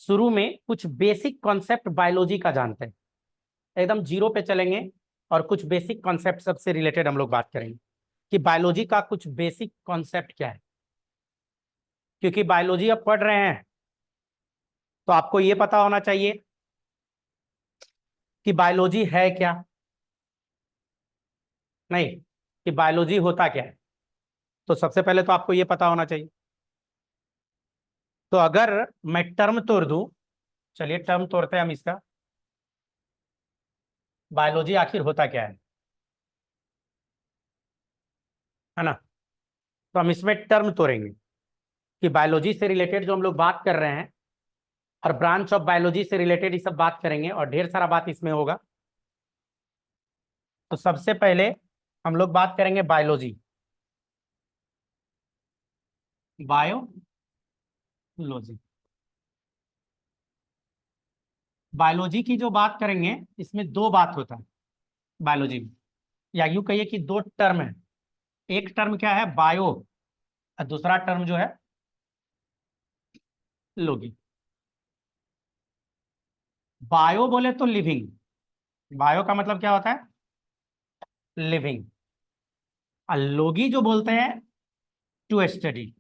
शुरू में कुछ बेसिक कॉन्सेप्ट बायोलॉजी का जानते हैं, एकदम जीरो पे चलेंगे और कुछ बेसिक कॉन्सेप्ट सबसे रिलेटेड हम लोग बात करेंगे कि बायोलॉजी का कुछ बेसिक कॉन्सेप्ट क्या है। क्योंकि बायोलॉजी अब पढ़ रहे हैं तो आपको ये पता होना चाहिए कि बायोलॉजी है क्या, नहीं, कि बायोलॉजी होता क्या है। तो सबसे पहले तो आपको ये पता होना चाहिए। तो अगर मैं टर्म तोड़ दूं, चलिए टर्म तोड़ते हैं हम इसका, बायोलॉजी आखिर होता क्या है ना। तो हम इसमें टर्म तोड़ेंगे कि बायोलॉजी से रिलेटेड जो हम लोग बात कर रहे हैं और ब्रांच ऑफ बायोलॉजी से रिलेटेड ये सब बात करेंगे और ढेर सारा बात इसमें होगा। तो सबसे पहले हम लोग बात करेंगे बायोलॉजी, बायोलॉजी। बायोलॉजी की जो बात करेंगे इसमें दो बात होता है बायोलॉजी में, या यूं कहिए कि दो टर्म है। एक टर्म क्या है, बायो, और दूसरा टर्म जो है लॉजी। बायो बोले तो लिविंग, बायो का मतलब क्या होता है, लिविंग। और लॉगी जो बोलते हैं टू स्टडी,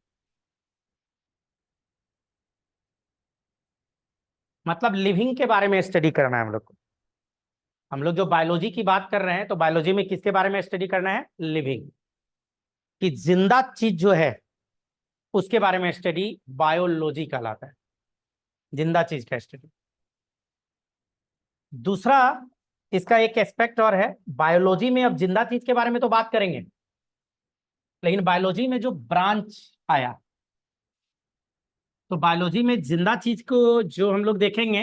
मतलब लिविंग के बारे में स्टडी करना है हम लोग को। हम लोग जो बायोलॉजी की बात कर रहे हैं तो बायोलॉजी में किसके बारे में स्टडी करना है, लिविंग, कि जिंदा चीज जो है उसके बारे में स्टडी बायोलॉजी कहलाता है, जिंदा चीज का स्टडी। दूसरा इसका एक एस्पेक्ट और है, बायोलॉजी में अब जिंदा चीज के बारे में तो बात करेंगे, लेकिन बायोलॉजी में जो ब्रांच आया, तो बायोलॉजी में जिंदा चीज को जो हम लोग देखेंगे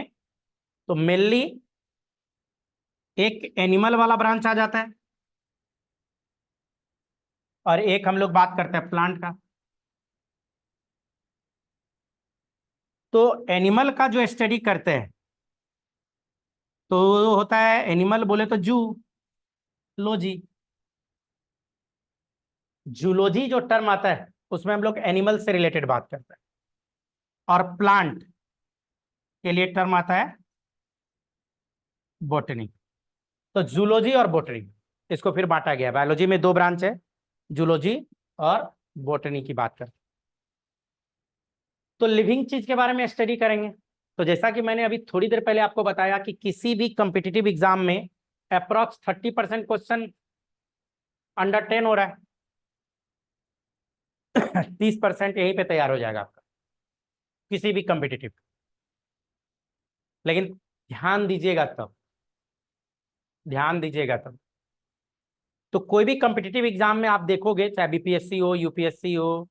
तो मेनली एक एनिमल वाला ब्रांच आ जाता है और एक हम लोग बात करते हैं प्लांट का। तो एनिमल का जो स्टडी करते हैं तो होता है, एनिमल बोले तो जूलॉजी। जूलॉजी जो टर्म आता है उसमें हम लोग एनिमल से रिलेटेड बात करते हैं, और प्लांट के लिए टर्म आता है बॉटनी। तो जूलॉजी और बॉटनी, इसको फिर बांटा गया। बायोलॉजी में दो ब्रांच है, जूलॉजी और बॉटनी की बात करते हैं। तो लिविंग चीज के बारे में स्टडी करेंगे। तो जैसा कि मैंने अभी थोड़ी देर पहले आपको बताया कि किसी भी कॉम्पिटिटिव एग्जाम में अप्रॉक्स 30% क्वेश्चन अंडर 10 हो रहा है। 30% यहीं पे तैयार हो जाएगा आपका किसी भी कॉम्पिटिटिव। लेकिन ध्यान दीजिएगा तब, ध्यान दीजिएगा तब। तो कोई भी कॉम्पिटिटिव एग्जाम में आप देखोगे, चाहे बीपीएससी हो यूपीएससी हो,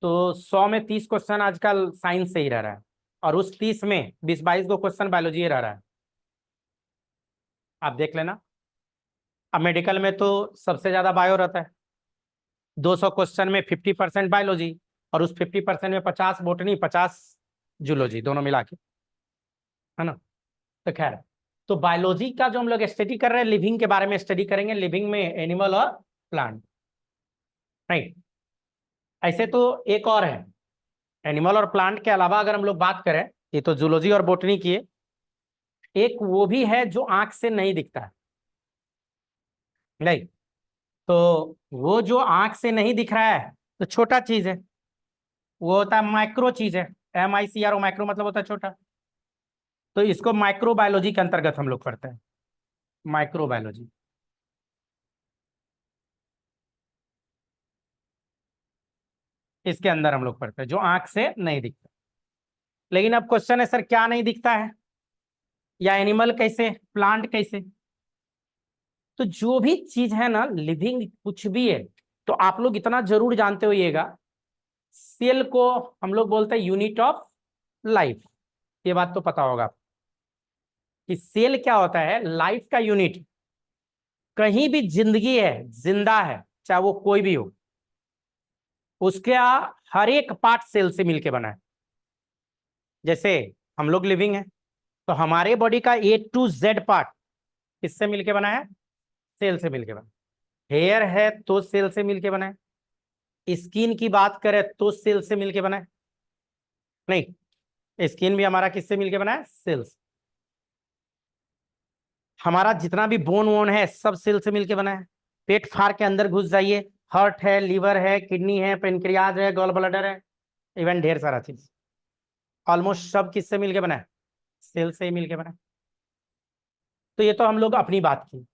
तो 100 में 30 क्वेश्चन आजकल साइंस से ही रह रहा है, और उस 30 में 20-22 को क्वेश्चन बायोलॉजी ही रह रहा है। आप देख लेना। अब मेडिकल में तो सबसे ज्यादा बायो रहता है, 200 क्वेश्चन में 50% बायोलॉजी, और उस 50% में 50 बोटनी 50 जूलॉजी, दोनों मिला के, है ना। तो खैर, तो बायोलॉजी का जो हम लोग स्टडी कर रहे हैं, लिविंग के बारे में स्टडी करेंगे, लिविंग में एनिमल और प्लांट, राइट। ऐसे तो एक और है, एनिमल और प्लांट के अलावा अगर हम लोग बात करें, ये तो जूलॉजी और बोटनी की है, एक वो भी है जो आंख से नहीं दिखता है, नहीं। तो वो जो आंख से नहीं दिख रहा है तो छोटा चीज है, वो होता है माइक्रो चीज है। MICRO, माइक्रो मतलब होता है छोटा। तो इसको माइक्रोबायोलॉजी के अंतर्गत हम लोग पढ़ते हैं, माइक्रोबायोलॉजी। इसके अंदर हम लोग पढ़ते हैं जो आंख से नहीं दिखता। लेकिन अब क्वेश्चन है, सर क्या नहीं दिखता है, या एनिमल कैसे, प्लांट कैसे। तो जो भी चीज है ना लिविंग, कुछ भी है, तो आप लोग इतना जरूर जानते होइएगा, सेल को हम लोग बोलते हैं यूनिट ऑफ लाइफ। ये बात तो पता होगा कि सेल क्या होता है, लाइफ का यूनिट। कहीं भी जिंदगी है, जिंदा है, चाहे वो कोई भी हो, उसके हर एक पार्ट सेल से मिलके बना है। जैसे हम लोग लिविंग है, तो हमारे बॉडी का A to Z पार्ट किससे मिलके बना है, सेल से मिलके बना। हेयर है तो सेल से मिलके बना है, स्किन की बात करें तो सेल से मिलके बना है, नहीं। स्किन भी हमारा किससे मिलके बना है? सेल से। हमारा जितना भी बोन वोन है सब सेल से मिलके बना है। पेट फाड़ के अंदर घुस जाइए, हार्ट है, लीवर है, किडनी है, पेनक्रियाज है, गॉल ब्लैडर है, इवन ढेर सारा चीज, ऑलमोस्ट सब किससे मिलके बना है? सेल से ही मिलके बना है। तो ये तो हम लोग अपनी बात की।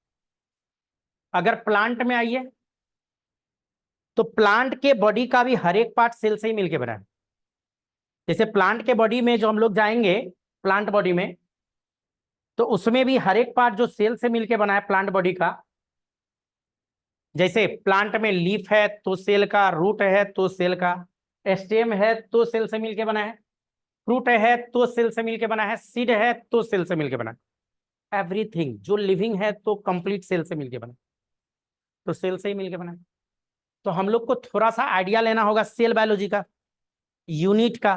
अगर प्लांट में आइए तो प्लांट के बॉडी का भी हर एक पार्ट सेल से ही मिलके बना है। जैसे प्लांट के बॉडी में जो हम लोग जाएंगे, प्लांट बॉडी में, तो उसमें भी हर एक पार्ट जो सेल से मिलके बना है प्लांट बॉडी का। जैसे प्लांट में लीफ है तो सेल का, रूट है तो सेल का, स्टेम है तो सेल से मिलके बना है, फ्रूट है तो सेल से मिलके बना है, सीड है तो सेल से मिलके बना है। एवरीथिंग जो लिविंग है तो कंप्लीट सेल से मिलके बना है। तो सेल से ही मिलके बना है। तो हम लोग को थोड़ा सा आइडिया लेना होगा सेल बायोलॉजी का, यूनिट का।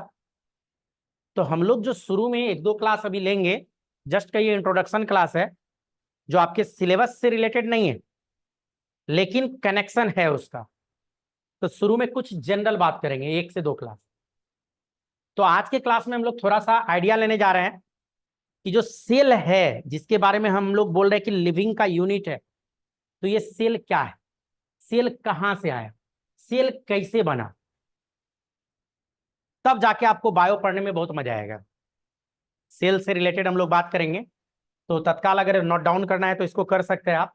तो हम लोग जो शुरू में एक दो क्लास अभी लेंगे, जस्ट का ये इंट्रोडक्शन क्लास है, जो आपके सिलेबस से रिलेटेड नहीं है लेकिन कनेक्शन है उसका। तो शुरू में कुछ जनरल बात करेंगे, 1 से 2 क्लास। तो आज के क्लास में हम लोग थोड़ा सा आइडिया लेने जा रहे हैं कि जो सेल है जिसके बारे में हम लोग बोल रहे हैं कि लिविंग का यूनिट है, तो ये सेल क्या है, सेल कहां से आया, सेल कैसे बना, तब जाके आपको बायो पढ़ने में बहुत मजा आएगा। सेल से रिलेटेड हम लोग बात करेंगे। तो तत्काल अगर नोट डाउन करना है तो इसको कर सकते हैं आप।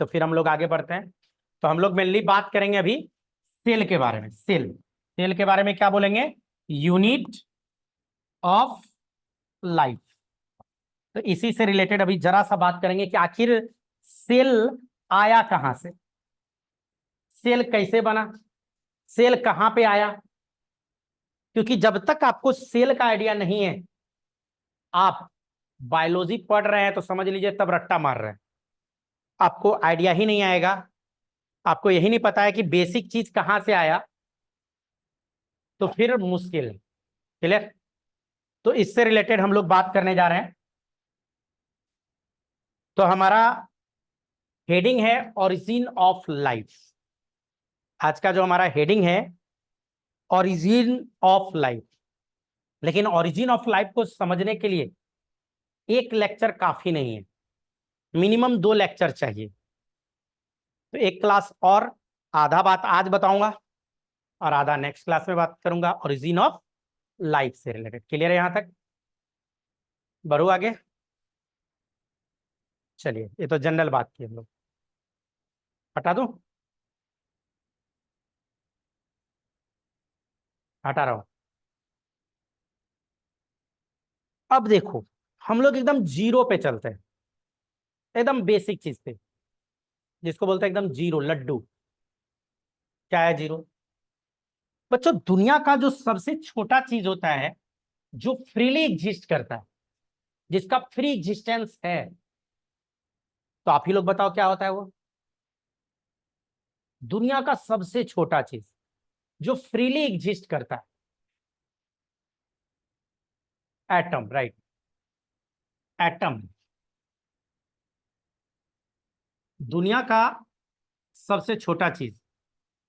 तो फिर हम लोग आगे बढ़ते हैं। तो हम लोग मेनली बात करेंगे अभी सेल के बारे में। सेल, सेल के बारे में क्या बोलेंगे? Unit of life. तो इसी से रिलेटेड अभी जरा सा बात करेंगे कि आखिर सेल आया कहां से, सेल कैसे बना, सेल कहां पे आया। क्योंकि जब तक आपको सेल का आइडिया नहीं है, आप बायोलॉजी पढ़ रहे हैं तो समझ लीजिए तब रट्टा मार रहे हैं। आपको आइडिया ही नहीं आएगा, आपको यही नहीं पता है कि बेसिक चीज कहां से आया, तो फिर मुश्किल है। क्लियर? तो इससे रिलेटेड हम लोग बात करने जा रहे हैं। तो हमारा हेडिंग है ओरिजिन ऑफ लाइफ। आज का जो हमारा हेडिंग है ओरिजिन ऑफ लाइफ। लेकिन ओरिजिन ऑफ लाइफ को समझने के लिए एक लेक्चर काफी नहीं है, मिनिमम 2 लेक्चर चाहिए। तो एक क्लास और, आधा बात आज बताऊंगा और आधा नेक्स्ट क्लास में बात करूंगा ओरिजिन ऑफ लाइफ से रिलेटेड। क्लियर है यहां तक? बढ़ू आगे? चलिए, ये तो जनरल बात की हम लोग, हटा दूं? हटा रहा हूं। अब देखो, हम लोग एकदम जीरो पे चलते हैं, एकदम बेसिक चीज पे, जिसको बोलते हैं एकदम जीरो, लड्डू। क्या है जीरो? बच्चों, दुनिया का जो सबसे छोटा चीज होता है, जो फ्रीली एग्जिस्ट करता है, जिसका फ्री एग्जिस्टेंस है, तो आप ही लोग बताओ क्या होता है वो? दुनिया का सबसे छोटा चीज जो फ्रीली एग्जिस्ट करता है, एटम। Right, atom. दुनिया का सबसे छोटा चीज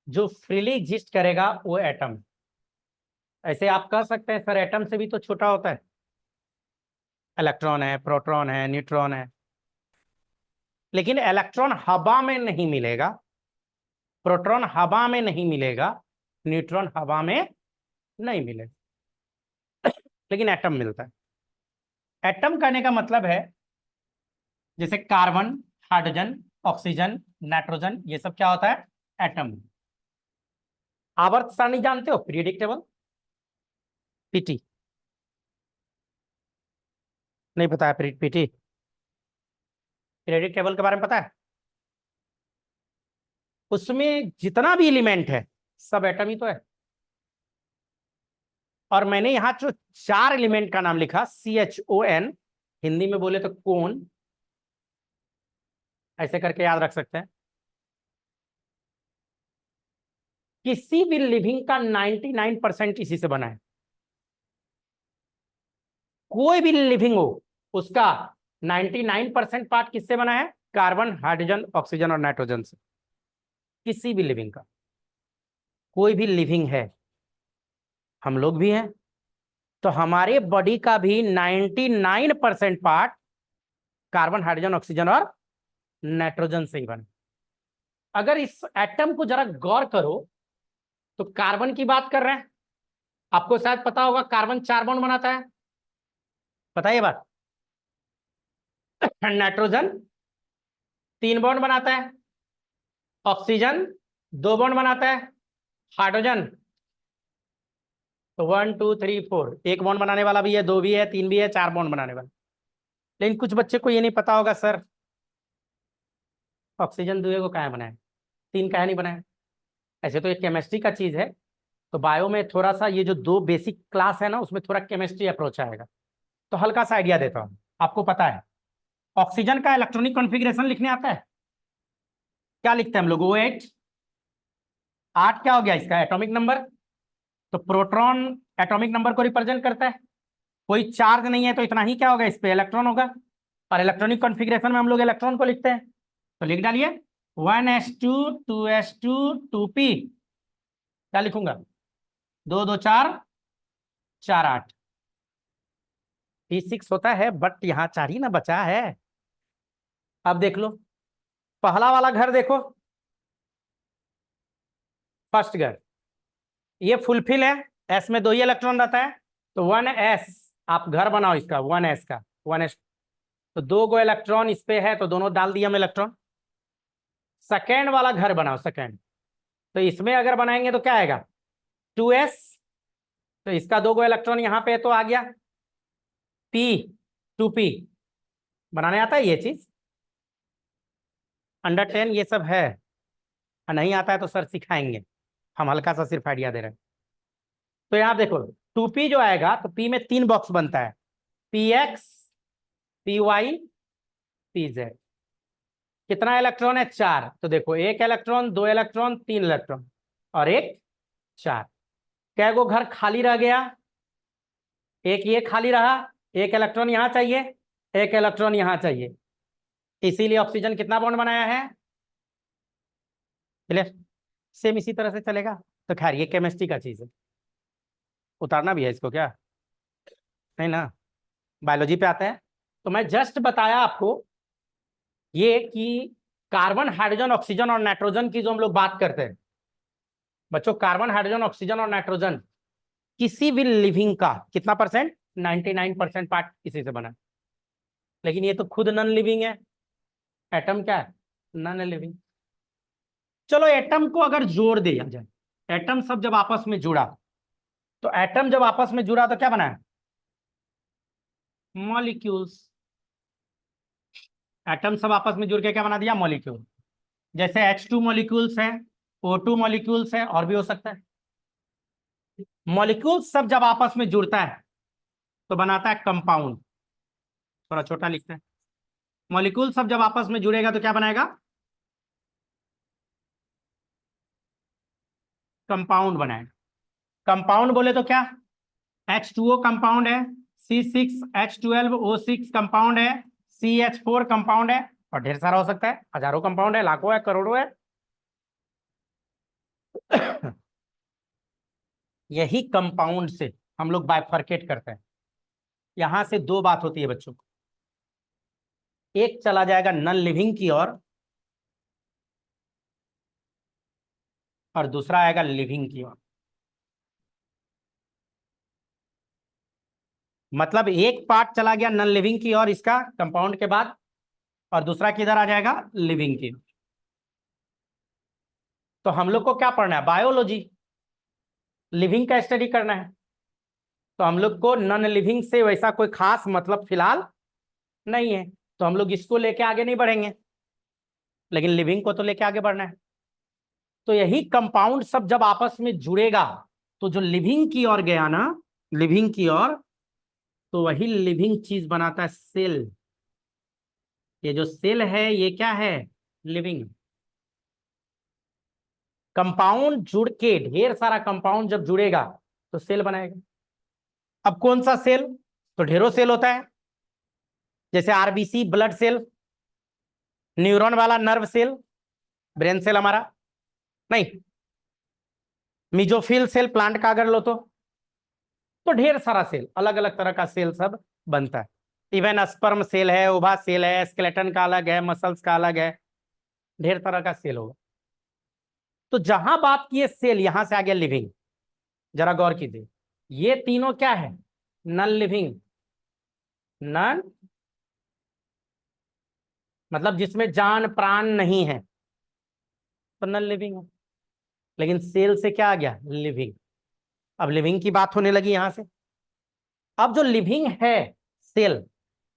जो फ्रीली एग्जिस्ट करेगा वो एटम है। ऐसे आप कह सकते हैं सर एटम से भी तो छोटा होता है, इलेक्ट्रॉन है, प्रोटॉन है, न्यूट्रॉन है। लेकिन इलेक्ट्रॉन हवा में नहीं मिलेगा, प्रोटॉन हवा में नहीं मिलेगा, न्यूट्रॉन हवा में नहीं मिलेगा, लेकिन एटम मिलता है। एटम कहने का मतलब है जैसे कार्बन, हाइड्रोजन, ऑक्सीजन, नाइट्रोजन, ये सब क्या होता है? एटम। आवर्त सारणी जानते हो? Periodic table, PT? नहीं पता है? पीटी, पीरियोडिक टेबल के बारे में पता है? उसमें जितना भी एलिमेंट है सब एटम ही तो है। और मैंने यहां जो 4 एलिमेंट का नाम लिखा, CHON, हिंदी में बोले तो कौन, ऐसे करके याद रख सकते हैं। किसी भी लिविंग का 99% इसी से बना है। कोई भी लिविंग हो उसका 99% पार्ट किससे बना है? कार्बन, हाइड्रोजन, ऑक्सीजन और नाइट्रोजन से। किसी भी लिविंग का, कोई भी लिविंग है, हम लोग भी हैं, तो हमारे बॉडी का भी 99% पार्ट कार्बन, हाइड्रोजन, ऑक्सीजन और नाइट्रोजन से ही बने। अगर इस एटम को जरा गौर करो तो कार्बन की बात कर रहे हैं, आपको शायद पता होगा कार्बन 4 बॉन्ड बनाता है, पता है ये बात। नाइट्रोजन 3 बॉन्ड बनाता है, ऑक्सीजन 2 बॉन्ड बनाता है, हाइड्रोजन तो 1 2 3 4 1 बॉन्ड बनाने वाला भी है, 2 भी है, 3 भी है, 4 बॉन्ड बनाने वाला। लेकिन कुछ बच्चे को ये नहीं पता होगा सर ऑक्सीजन 2 को काहे बनाया, 3 काहे नहीं बनाया। ऐसे तो ये केमिस्ट्री का चीज है, तो बायो में थोड़ा सा ये जो 2 बेसिक क्लास है ना उसमें थोड़ा केमिस्ट्री अप्रोच आएगा। तो हल्का सा आइडिया देता हूँ, आपको पता है ऑक्सीजन का इलेक्ट्रॉनिक कॉन्फ़िगरेशन लिखने आता है, क्या लिखते हैं हम लोग, O8। 8 क्या हो गया इसका एटॉमिक नंबर, तो प्रोटॉन एटॉमिक नंबर को रिप्रेजेंट करता है, कोई चार्ज नहीं है तो इतना ही क्या होगा, इस पे इलेक्ट्रॉन होगा। और इलेक्ट्रॉनिक कॉन्फ़िगरेशन में हम लोग इलेक्ट्रॉन को लिखते हैं, तो लिख डालिए 1s2 2s2 2p। क्या लिखूंगा, 2 2 4 4 8 P6 होता है, बट यहाँ 4 ही ना बचा है। अब देख लो पहला वाला घर देखो, फर्स्ट घर ये फुलफिल है, एस में 2 ही इलेक्ट्रॉन रहता है, तो 1s आप घर बनाओ इसका 1s का 1s, तो 2 गो इलेक्ट्रॉन इस पे है तो दोनों डाल दिया हम इलेक्ट्रॉन। सेकेंड वाला घर बनाओ सेकेंड, तो इसमें अगर बनाएंगे तो क्या आएगा 2s, तो इसका 2 गो इलेक्ट्रॉन यहाँ पे तो आ गया p 2p। बनाने आता है ये चीज, अंडर 10 ये सब है, नहीं आता है तो सर सिखाएंगे, हम हल्का सा सिर्फ आइडिया दे रहे हैं। तो यहाँ देखो 2p जो आएगा तो p में 3 बॉक्स बनता है, px py pz। कितना इलेक्ट्रॉन है 4, तो देखो 1 इलेक्ट्रॉन 2 इलेक्ट्रॉन 3 इलेक्ट्रॉन और 1 4। कै गो घर खाली रह गया, एक ये खाली रहा, 1 इलेक्ट्रॉन यहाँ चाहिए, 1 इलेक्ट्रॉन यहाँ चाहिए, इसीलिए ऑक्सीजन कितना बॉन्ड बनाया है, क्लियर। सेम इसी तरह से चलेगा। तो खैर ये केमिस्ट्री का चीज है, उतारना भी है इसको क्या, नहीं ना, बायोलॉजी पे आते हैं। तो मैं जस्ट बताया आपको ये कि कार्बन, हाइड्रोजन, ऑक्सीजन और नाइट्रोजन की जो हम लोग बात करते हैं बच्चों, कार्बन, हाइड्रोजन, ऑक्सीजन और नाइट्रोजन किसी भी लिविंग का कितना परसेंट, 99% पार्ट इसी से बना है। लेकिन ये तो खुद नॉन लिविंग है, एटम क्या है, नॉन लिविंग। चलो एटम को अगर जोड़ दिया जाए, एटम सब जब आपस में जुड़ा, तो एटम जब आपस में जुड़ा तो क्या बना है, मॉलिक्यूल्स। एटम सब आपस में जुड़ के क्या बना दिया, मॉलिक्यूल। जैसे H2 मॉलिक्यूल्स है, O2 मॉलिक्यूल्स है, और भी हो सकता है। मॉलिक्यूल्स सब जब आपस में जुड़ता है तो बनाता है कंपाउंड, थोड़ा छोटा लिखते हैं। मॉलिक्यूल सब जब आपस में जुड़ेगा तो क्या बनाएगा, कंपाउंड बनाएगा। कंपाउंड बोले तो क्या, H2O कंपाउंड है, C6H12O6 कंपाउंड है, CH4 कंपाउंड है, और ढेर सारा हो सकता है, हजारों कंपाउंड है, लाखों है, करोड़ों है। यही कंपाउंड से हम लोग बाइफरकेट करते हैं। यहां से 2 बात होती है बच्चों को, एक चला जाएगा नॉन लिविंग की ओर और दूसरा आएगा लिविंग की ओर। मतलब एक पार्ट चला गया नॉन लिविंग की ओर इसका कंपाउंड के बाद, और दूसरा किधर आ जाएगा, लिविंग की। तो हम लोग को क्या पढ़ना है, बायोलॉजी, लिविंग का स्टडी करना है। तो हम लोग को नॉन लिविंग से वैसा कोई खास मतलब फिलहाल नहीं है, तो हम लोग इसको लेके आगे नहीं बढ़ेंगे, लेकिन लिविंग को तो लेके आगे बढ़ना है। तो यही कंपाउंड सब जब आपस में जुड़ेगा तो जो लिविंग की ओर गया ना, लिविंग की ओर, तो वही लिविंग चीज बनाता है सेल। ये जो सेल है ये क्या है, लिविंग। कंपाउंड जुड़ के, ढेर सारा कंपाउंड जब जुड़ेगा तो सेल बनाएगा। अब कौन सा सेल, तो ढेरों सेल होता है, जैसे आरबीसी ब्लड सेल, न्यूरॉन वाला नर्व सेल, ब्रेन सेल हमारा नहीं, मिजोफिल सेल प्लांट का अगर लो तो तो ढेर सारा सेल, अलग अलग तरह का सेल सब बनता है। इवन स्पर्म सेल है, ओवा सेल है, स्केलेटन का अलग है, मसल्स का अलग है, ढेर तरह का सेल होगा। तो जहां बात की है सेल, यहां से आ गया लिविंग। जरा गौर कीजिए, ये तीनों क्या है? Non living. नॉन मतलब जिसमें जान प्राण नहीं है, तो नॉन लिविंग है। लेकिन सेल से क्या आ गया? लिविंग। अब लिविंग की बात होने लगी यहां से। अब जो लिविंग है सेल,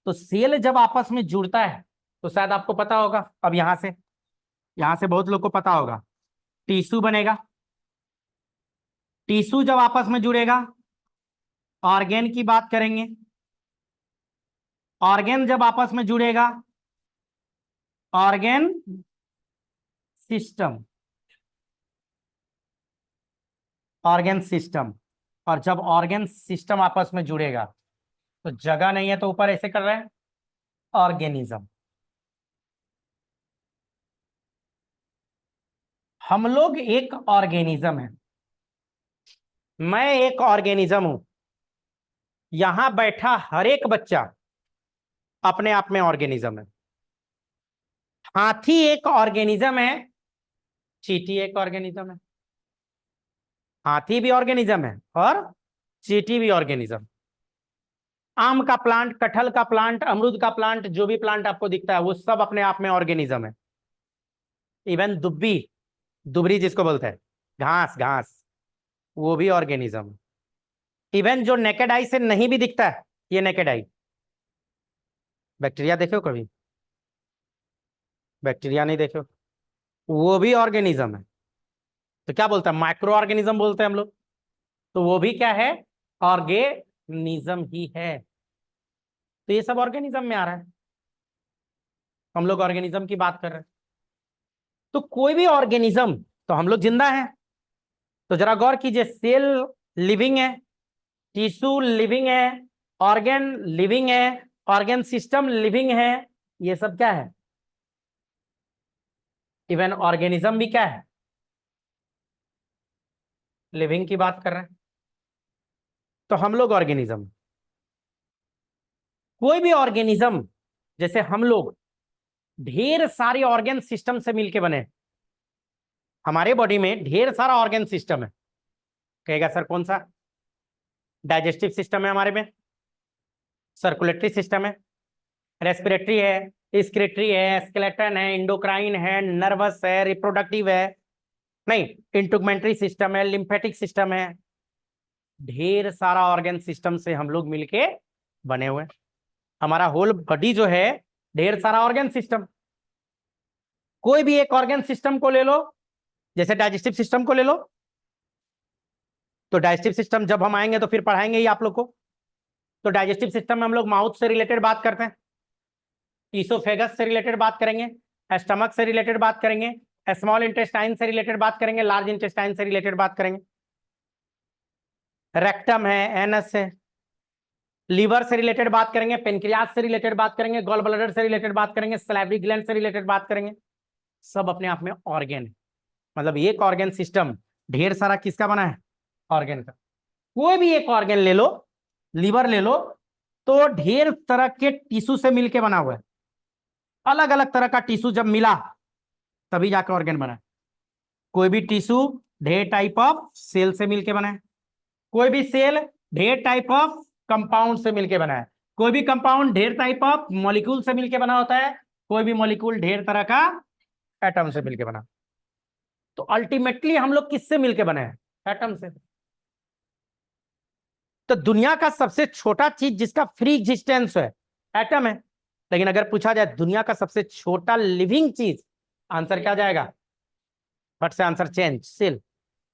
तो सेल जब आपस में जुड़ता है तो शायद आपको पता होगा, अब यहां से बहुत लोग को पता होगा, टिश्यू बनेगा। टिश्यू जब आपस में जुड़ेगा, ऑर्गेन की बात करेंगे। ऑर्गेन जब आपस में जुड़ेगा, ऑर्गेन सिस्टम। Organ system. और जब ऑर्गेन सिस्टम आपस में जुड़ेगा, तो जगह नहीं है तो ऊपर ऐसे कर रहे हैं, ऑर्गेनिज्म। हम लोग एक ऑर्गेनिज्म है, मैं एक ऑर्गेनिज्म हूं। यहां बैठा हर एक बच्चा अपने आप में ऑर्गेनिज्म है। हाथी एक ऑर्गेनिज्म है, चींटी एक ऑर्गेनिज्म है। हाथी भी ऑर्गेनिज्म है और चींटी भी ऑर्गेनिज्म। आम का प्लांट, कटहल का प्लांट, अमरूद का प्लांट, जो भी प्लांट आपको दिखता है वो सब अपने आप में ऑर्गेनिज्म है। इवन दुब्बी, दुबरी जिसको बोलते हैं, घास घास, वो भी ऑर्गेनिज्म है। इवन जो नेकेड आई से नहीं भी दिखता है, ये नेकेड आई, बैक्टीरिया देखे हो कभी? बैक्टीरिया नहीं देखे हो, वो भी ऑर्गेनिज्म है। तो क्या बोलता है? माइक्रो ऑर्गेनिज्म बोलते हैं हम लोग। तो वो भी क्या है? ऑर्गेनिज्म ही है। तो ये सब ऑर्गेनिज्म में आ रहा है, हम लोग ऑर्गेनिज्म की बात कर रहे हैं। तो कोई भी ऑर्गेनिज्म, तो हम लोग जिंदा हैं। तो जरा गौर कीजिए, सेल लिविंग है, टिश्यू लिविंग है, ऑर्गेन लिविंग है, ऑर्गेन सिस्टम लिविंग है। ये सब क्या है? इवन ऑर्गेनिज्म भी क्या है? लिविंग की बात कर रहे हैं। तो हम लोग ऑर्गेनिज्म, कोई भी ऑर्गेनिज्म, जैसे हम लोग ढेर सारे ऑर्गेन सिस्टम से मिलके बने। हमारे बॉडी में ढेर सारा ऑर्गेन सिस्टम है। कहेगा सर कौन सा? डाइजेस्टिव सिस्टम है हमारे में, सर्कुलेटरी सिस्टम है, रेस्पिरेटरी है, स्क्रेटरी है, स्केलेटन है, इंडोक्राइन है, नर्वस है, रिप्रोडक्टिव है, नहीं, इंटुगमेंटरी सिस्टम है, लिम्फेटिक सिस्टम है। ढेर सारा ऑर्गन सिस्टम से हम लोग मिलके बने हुए हैं। हमारा होल बॉडी जो है, ढेर सारा ऑर्गन सिस्टम। कोई भी एक ऑर्गन सिस्टम को ले लो, जैसे डाइजेस्टिव सिस्टम को ले लो। तो डाइजेस्टिव सिस्टम जब हम आएंगे तो फिर पढ़ाएंगे ही आप लोग को। तो डाइजेस्टिव सिस्टम में हम लोग माउथ से रिलेटेड बात करते हैं, ईसोफेगस से रिलेटेड बात करेंगे, स्टमक से रिलेटेड बात करेंगे, स्मॉल इंटेस्टाइन से रिलेटेड बात करेंगे, लार्ज इंटेस्टाइन से रिलेटेड बात करेंगे, रेक्टम है, एनस है, लीवर से रिलेटेड बात करेंगे, पेनक्रियास से रिलेटेड बात करेंगे, गॉल ब्लैडर से रिलेटेड बात करेंगे, सैलिवरी ग्लैंड से रिलेटेड बात करेंगे। सब अपने आप में ऑर्गेन है। मतलब एक ऑर्गेन सिस्टम ढेर सारा किसका बना है? ऑर्गेन का। कोई भी एक ऑर्गेन ले लो, लीवर ले लो, तो ढेर तरह के टिश्यू से मिलके बना हुआ है। अलग अलग तरह का टिश्यू जब मिला तभी जाकर ऑर्गेन बना है। कोई भी टिश्यू ढेर टाइप ऑफ सेल से मिलके बना है। कोई भी सेल ढेर टाइप ऑफ कंपाउंड से मिलके बना है। कोई भी कंपाउंड ढेर टाइप ऑफ मॉलिक्यूल से मिलके बना होता है। कोई भी मॉलिक्यूल ढेर तरह का एटम से मिलके बना। तो अल्टीमेटली हम लोग किससे मिलके बने हैं? एटम से। तो दुनिया का सबसे छोटा चीज जिसका फ्री एग्जिस्टेंस है, एटम है। लेकिन अगर पूछा जाए दुनिया का सबसे छोटा लिविंग चीज, आंसर क्या जाएगा? फट से आंसर चेंज, सेल।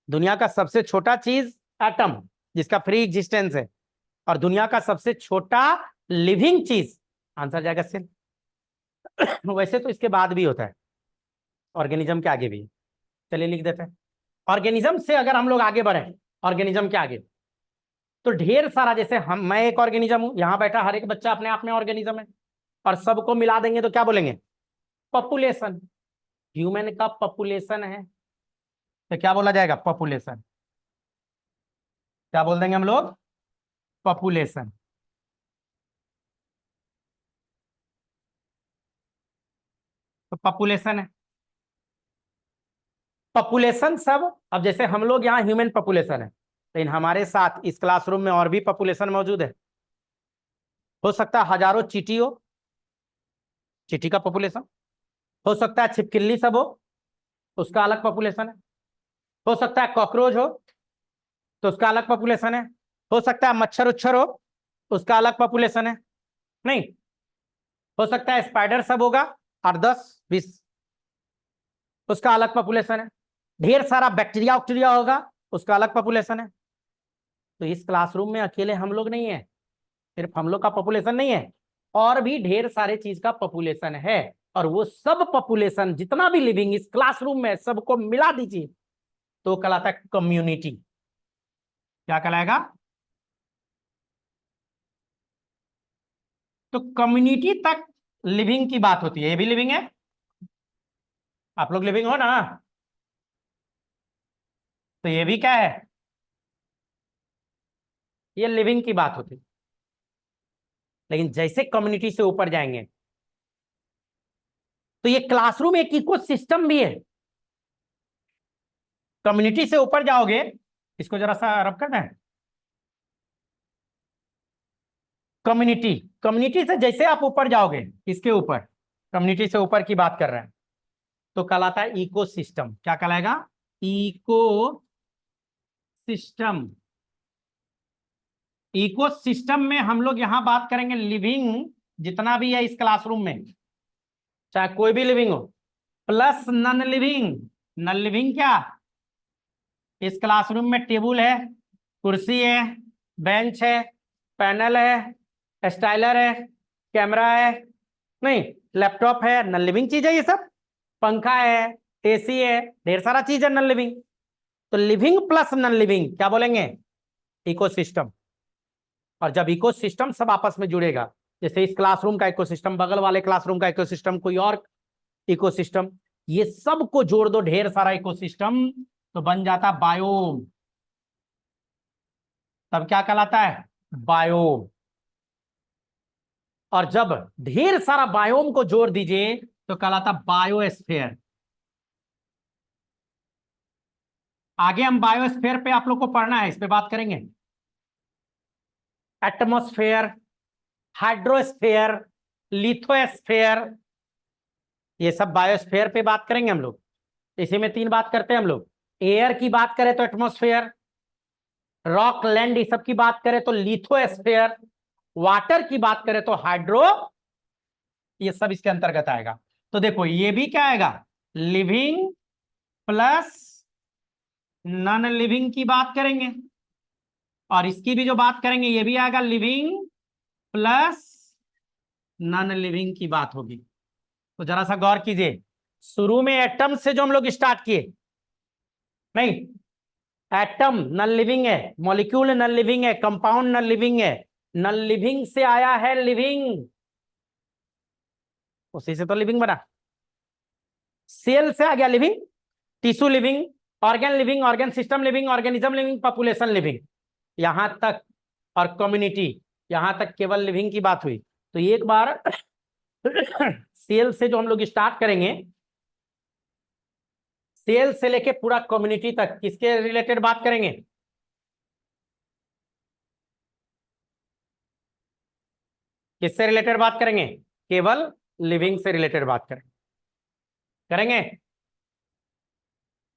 दुनिया का सबसे छोटा चीज एटम, जिसका फ्री एग्जिस्टेंस है। और दुनिया का सबसे छोटा लिविंग चीज, आंसर जाएगा सेल। वैसे तो इसके बाद भी होता है, ऑर्गेनिज्म के आगे भी। चलिए लिख देते हैं। ऑर्गेनिज्म से अगर हम लोग आगे बढ़े, ऑर्गेनिज्म के आगे, तो ढेर सारा, जैसे मैं एक ऑर्गेनिज्म हूं, यहां बैठा हर एक बच्चा अपने आप में ऑर्गेनिज्म है। और सबको मिला देंगे तो क्या बोलेंगे? पॉपुलेशन। ह्यूमन का पॉपुलेशन है, तो क्या बोला जाएगा? पॉपुलेशन। क्या बोल देंगे हम लोग? पॉपुलेशन। तो पॉपुलेशन है, पॉपुलेशन सब। अब जैसे हम लोग यहाँ ह्यूमन पॉपुलेशन है, लेकिन हमारे साथ इस क्लासरूम में और भी पॉपुलेशन मौजूद है। हो सकता है हजारों चींटी हो, चींटी का पॉपुलेशन। हो सकता है छिपकली सब हो, उसका अलग पॉपुलेशन है। हो सकता है कॉकरोच हो, तो उसका अलग पॉपुलेशन है। हो सकता है मच्छर उच्छर हो, उसका अलग पॉपुलेशन है। नहीं, हो सकता है स्पाइडर सब होगा 8 10 20, उसका अलग पॉपुलेशन है। ढेर सारा बैक्टीरिया वैक्टीरिया होगा, उसका अलग पॉपुलेशन है। तो इस क्लासरूम में अकेले हम लोग नहीं है, सिर्फ हम लोग का पॉपुलेशन नहीं है, और भी ढेर सारे चीज का पॉपुलेशन है। और वो सब पॉपुलेशन जितना भी लिविंग इस क्लासरूम में सबको मिला दीजिए तो कहलाता है कम्युनिटी। क्या कहलाएगा? तो कम्युनिटी तक लिविंग की बात होती है। ये भी लिविंग है, आप लोग लिविंग हो ना, तो ये भी क्या है? ये लिविंग की बात होती है। लेकिन जैसे कम्युनिटी से ऊपर जाएंगे तो ये क्लासरूम एक इकोसिस्टम भी है। कम्युनिटी से ऊपर जाओगे, इसको जरा सा रब करना है। कम्युनिटी, कम्युनिटी से जैसे आप ऊपर जाओगे, इसके ऊपर कम्युनिटी से ऊपर की बात कर रहे हैं, तो कहलाता है इकोसिस्टम। क्या कहलाएगा? Eco system. इकोसिस्टम में हम लोग यहां बात करेंगे लिविंग जितना भी है इस क्लासरूम में, चाहे कोई भी लिविंग हो, plus non living. Non living क्या? इस क्लासरूम में टेबल है, कुर्सी है, बेंच है, पैनल है, स्टाइलर है, कैमरा है, नहीं लैपटॉप है, नॉन लिविंग चीज है ये सब। पंखा है, एसी है, ढेर सारा चीज है नॉन लिविंग। तो लिविंग प्लस नॉन लिविंग क्या बोलेंगे? इकोसिस्टम। और जब इकोसिस्टम सब आपस में जुड़ेगा, जैसे इस क्लासरूम का इकोसिस्टम, बगल वाले क्लासरूम का इकोसिस्टम, कोई और इकोसिस्टम, ये सब को जोड़ दो, ढेर सारा इकोसिस्टम, तो बन जाता बायोम। तब क्या कहलाता है? बायोम। और जब ढेर सारा बायोम को जोड़ दीजिए तो कहलाता बायोस्फीयर। आगे हम बायोस्फीयर पे आप लोग को पढ़ना है, इस पे बात करेंगे। एटमॉस्फेयर, हाइड्रोस्फीयर, लिथोस्फीयर, ये सब बायोस्फीयर पे बात करेंगे हम लोग। इसी में 3 बात करते हैं हम लोग। एयर की बात करें तो एटमॉस्फेयर, रॉक लैंड ये सब की बात करें तो लिथोस्फीयर, वाटर की बात करें तो हाइड्रो, ये सब इसके अंतर्गत आएगा। तो देखो ये भी क्या आएगा? लिविंग प्लस नॉन लिविंग की बात करेंगे, और इसकी भी जो बात करेंगे ये भी आएगा लिविंग प्लस नॉन लिविंग की बात होगी। तो जरा सा गौर कीजिए, शुरू में एटम से जो हम लोग स्टार्ट किए, नहीं, एटम नॉन लिविंग है, मॉलिक्यूल नॉन लिविंग है, कंपाउंड नॉन लिविंग है, नॉन लिविंग से आया है लिविंग, उसी से तो लिविंग बना। सेल से आ गया living, tissue living, organ living, organ system living, organism living, population living, यहां तक। और कम्युनिटी, यहां तक केवल लिविंग की बात हुई। तो एक बार सेल से जो हम लोग स्टार्ट करेंगे, सेल से लेके पूरा कम्युनिटी तक किसके रिलेटेड बात करेंगे? किससे रिलेटेड बात करेंगे? केवल लिविंग से रिलेटेड बात करेंगे।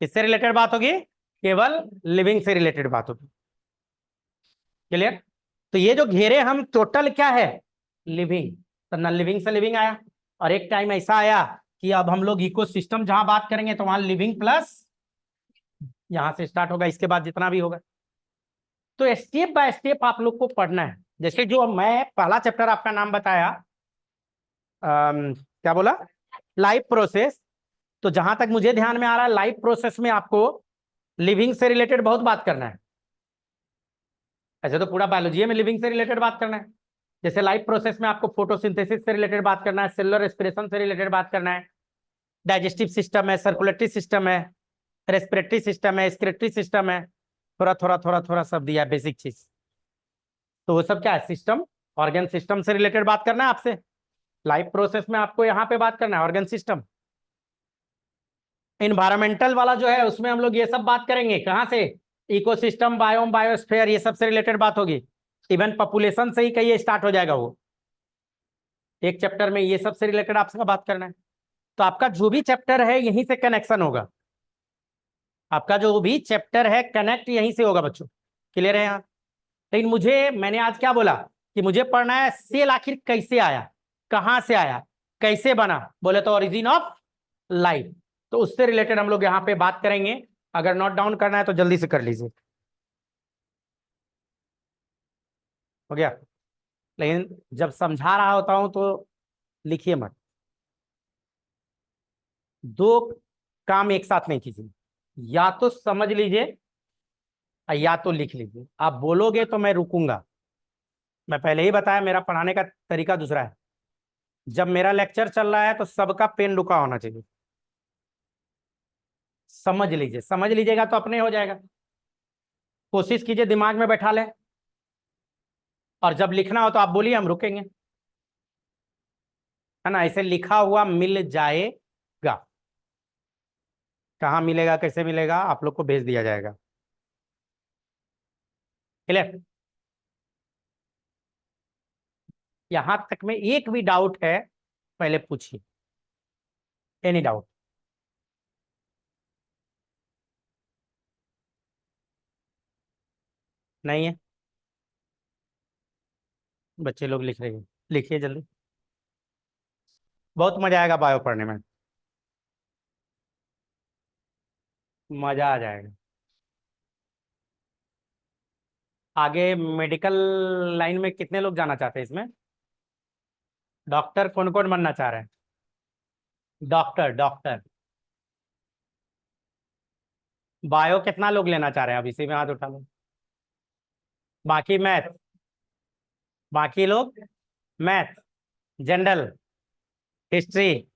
किससे रिलेटेड बात होगी? केवल लिविंग से रिलेटेड बात होगी। क्लियर? तो ये जो घेरे हम टोटल क्या है? लिविंग। तो नॉन लिविंग से लिविंग आया, और एक टाइम ऐसा आया कि अब हम लोग इकोसिस्टम जहां बात करेंगे तो वहां लिविंग प्लस, यहां से स्टार्ट होगा, इसके बाद जितना भी होगा। तो स्टेप बाय स्टेप आप लोग को पढ़ना है। जैसे जो मैं पहला चैप्टर आपका नाम बताया, क्या बोला? Life process. तो जहां तक मुझे ध्यान में आ रहा है, लाइफ प्रोसेस में आपको लिविंग से रिलेटेड बहुत बात करना है। ऐसे तो पूरा बायोलॉजी में लिविंग से रिलेटेड बात करना है। जैसे लाइफ प्रोसेस में आपको फोटोसिंथेसिस से रिलेटेड बात करना है, सेलुलर रेस्पिरेशन से रिलेटेड बात करना है, डाइजेस्टिव सिस्टम है, सर्कुलेटरी सिस्टम है, रेस्पिरेटरी सिस्टम है, एक्सक्रीटरी सिस्टम है, थोड़ा थोड़ा थोड़ा थोड़ा सब दिया बेसिक चीज। तो वो सब क्या है, सिस्टम, ऑर्गन सिस्टम से रिलेटेड बात करना है आपसे। लाइफ प्रोसेस में आपको यहाँ पे बात करना है ऑर्गन सिस्टम। इन्वायरमेंटल वाला जो है उसमें हम लोग ये सब बात करेंगे, कहाँ से, इकोसिस्टम, बायोम, बायोस्फीयर, ये सब से रिलेटेड बात होगी। इवन पॉपुलेशन से ही कहीं स्टार्ट हो जाएगा वो, एक चैप्टर में ये सब से रिलेटेड आपसे बात करना है। तो आपका जो भी चैप्टर है यहीं से कनेक्शन होगा, आपका जो भी चैप्टर है कनेक्ट यहीं से होगा बच्चों। क्लियर है यहाँ? लेकिन मैंने आज क्या बोला कि मुझे पढ़ना है सेल आखिर कैसे आया, कहाँ से आया, कैसे बना, बोले तो ओरिजिन ऑफ लाइफ। तो उससे रिलेटेड हम लोग यहाँ पे बात करेंगे। अगर नोट डाउन करना है तो जल्दी से कर लीजिए। हो गया? लेकिन जब समझा रहा होता हूं तो लिखिए मत, दो काम एक साथ नहीं कीजिए, या तो समझ लीजिए या तो लिख लीजिए। आप बोलोगे तो मैं रुकूंगा। मैं पहले ही बताया मेरा पढ़ाने का तरीका दूसरा है। जब मेरा लेक्चर चल रहा है तो सबका पेन रुका होना चाहिए। समझ लीजिए, समझ लीजिएगा तो अपने हो जाएगा। कोशिश कीजिए दिमाग में बैठा ले, और जब लिखना हो तो आप बोलिए, हम रुकेंगे। है ना? ऐसे लिखा हुआ मिल जाएगा। कहाँ मिलेगा, कैसे मिलेगा, आप लोग को भेज दिया जाएगा। क्लियर? यहां तक में एक भी डाउट है पहले पूछिए। Any doubt? नहीं है? बच्चे लोग लिख रहे हैं, लिखिए जल्दी। बहुत मजा आएगा बायो पढ़ने में, मजा आ जाएगा। आगे मेडिकल लाइन में कितने लोग जाना चाहते हैं इसमें? डॉक्टर कौन कौन बनना चाह रहे हैं? Doctor, doctor. बायो कितना लोग लेना चाह रहे हैं? अब इसी में हाथ उठा लो। बाकी मैथ, बाकी लोग मैथ, जनरल, हिस्ट्री।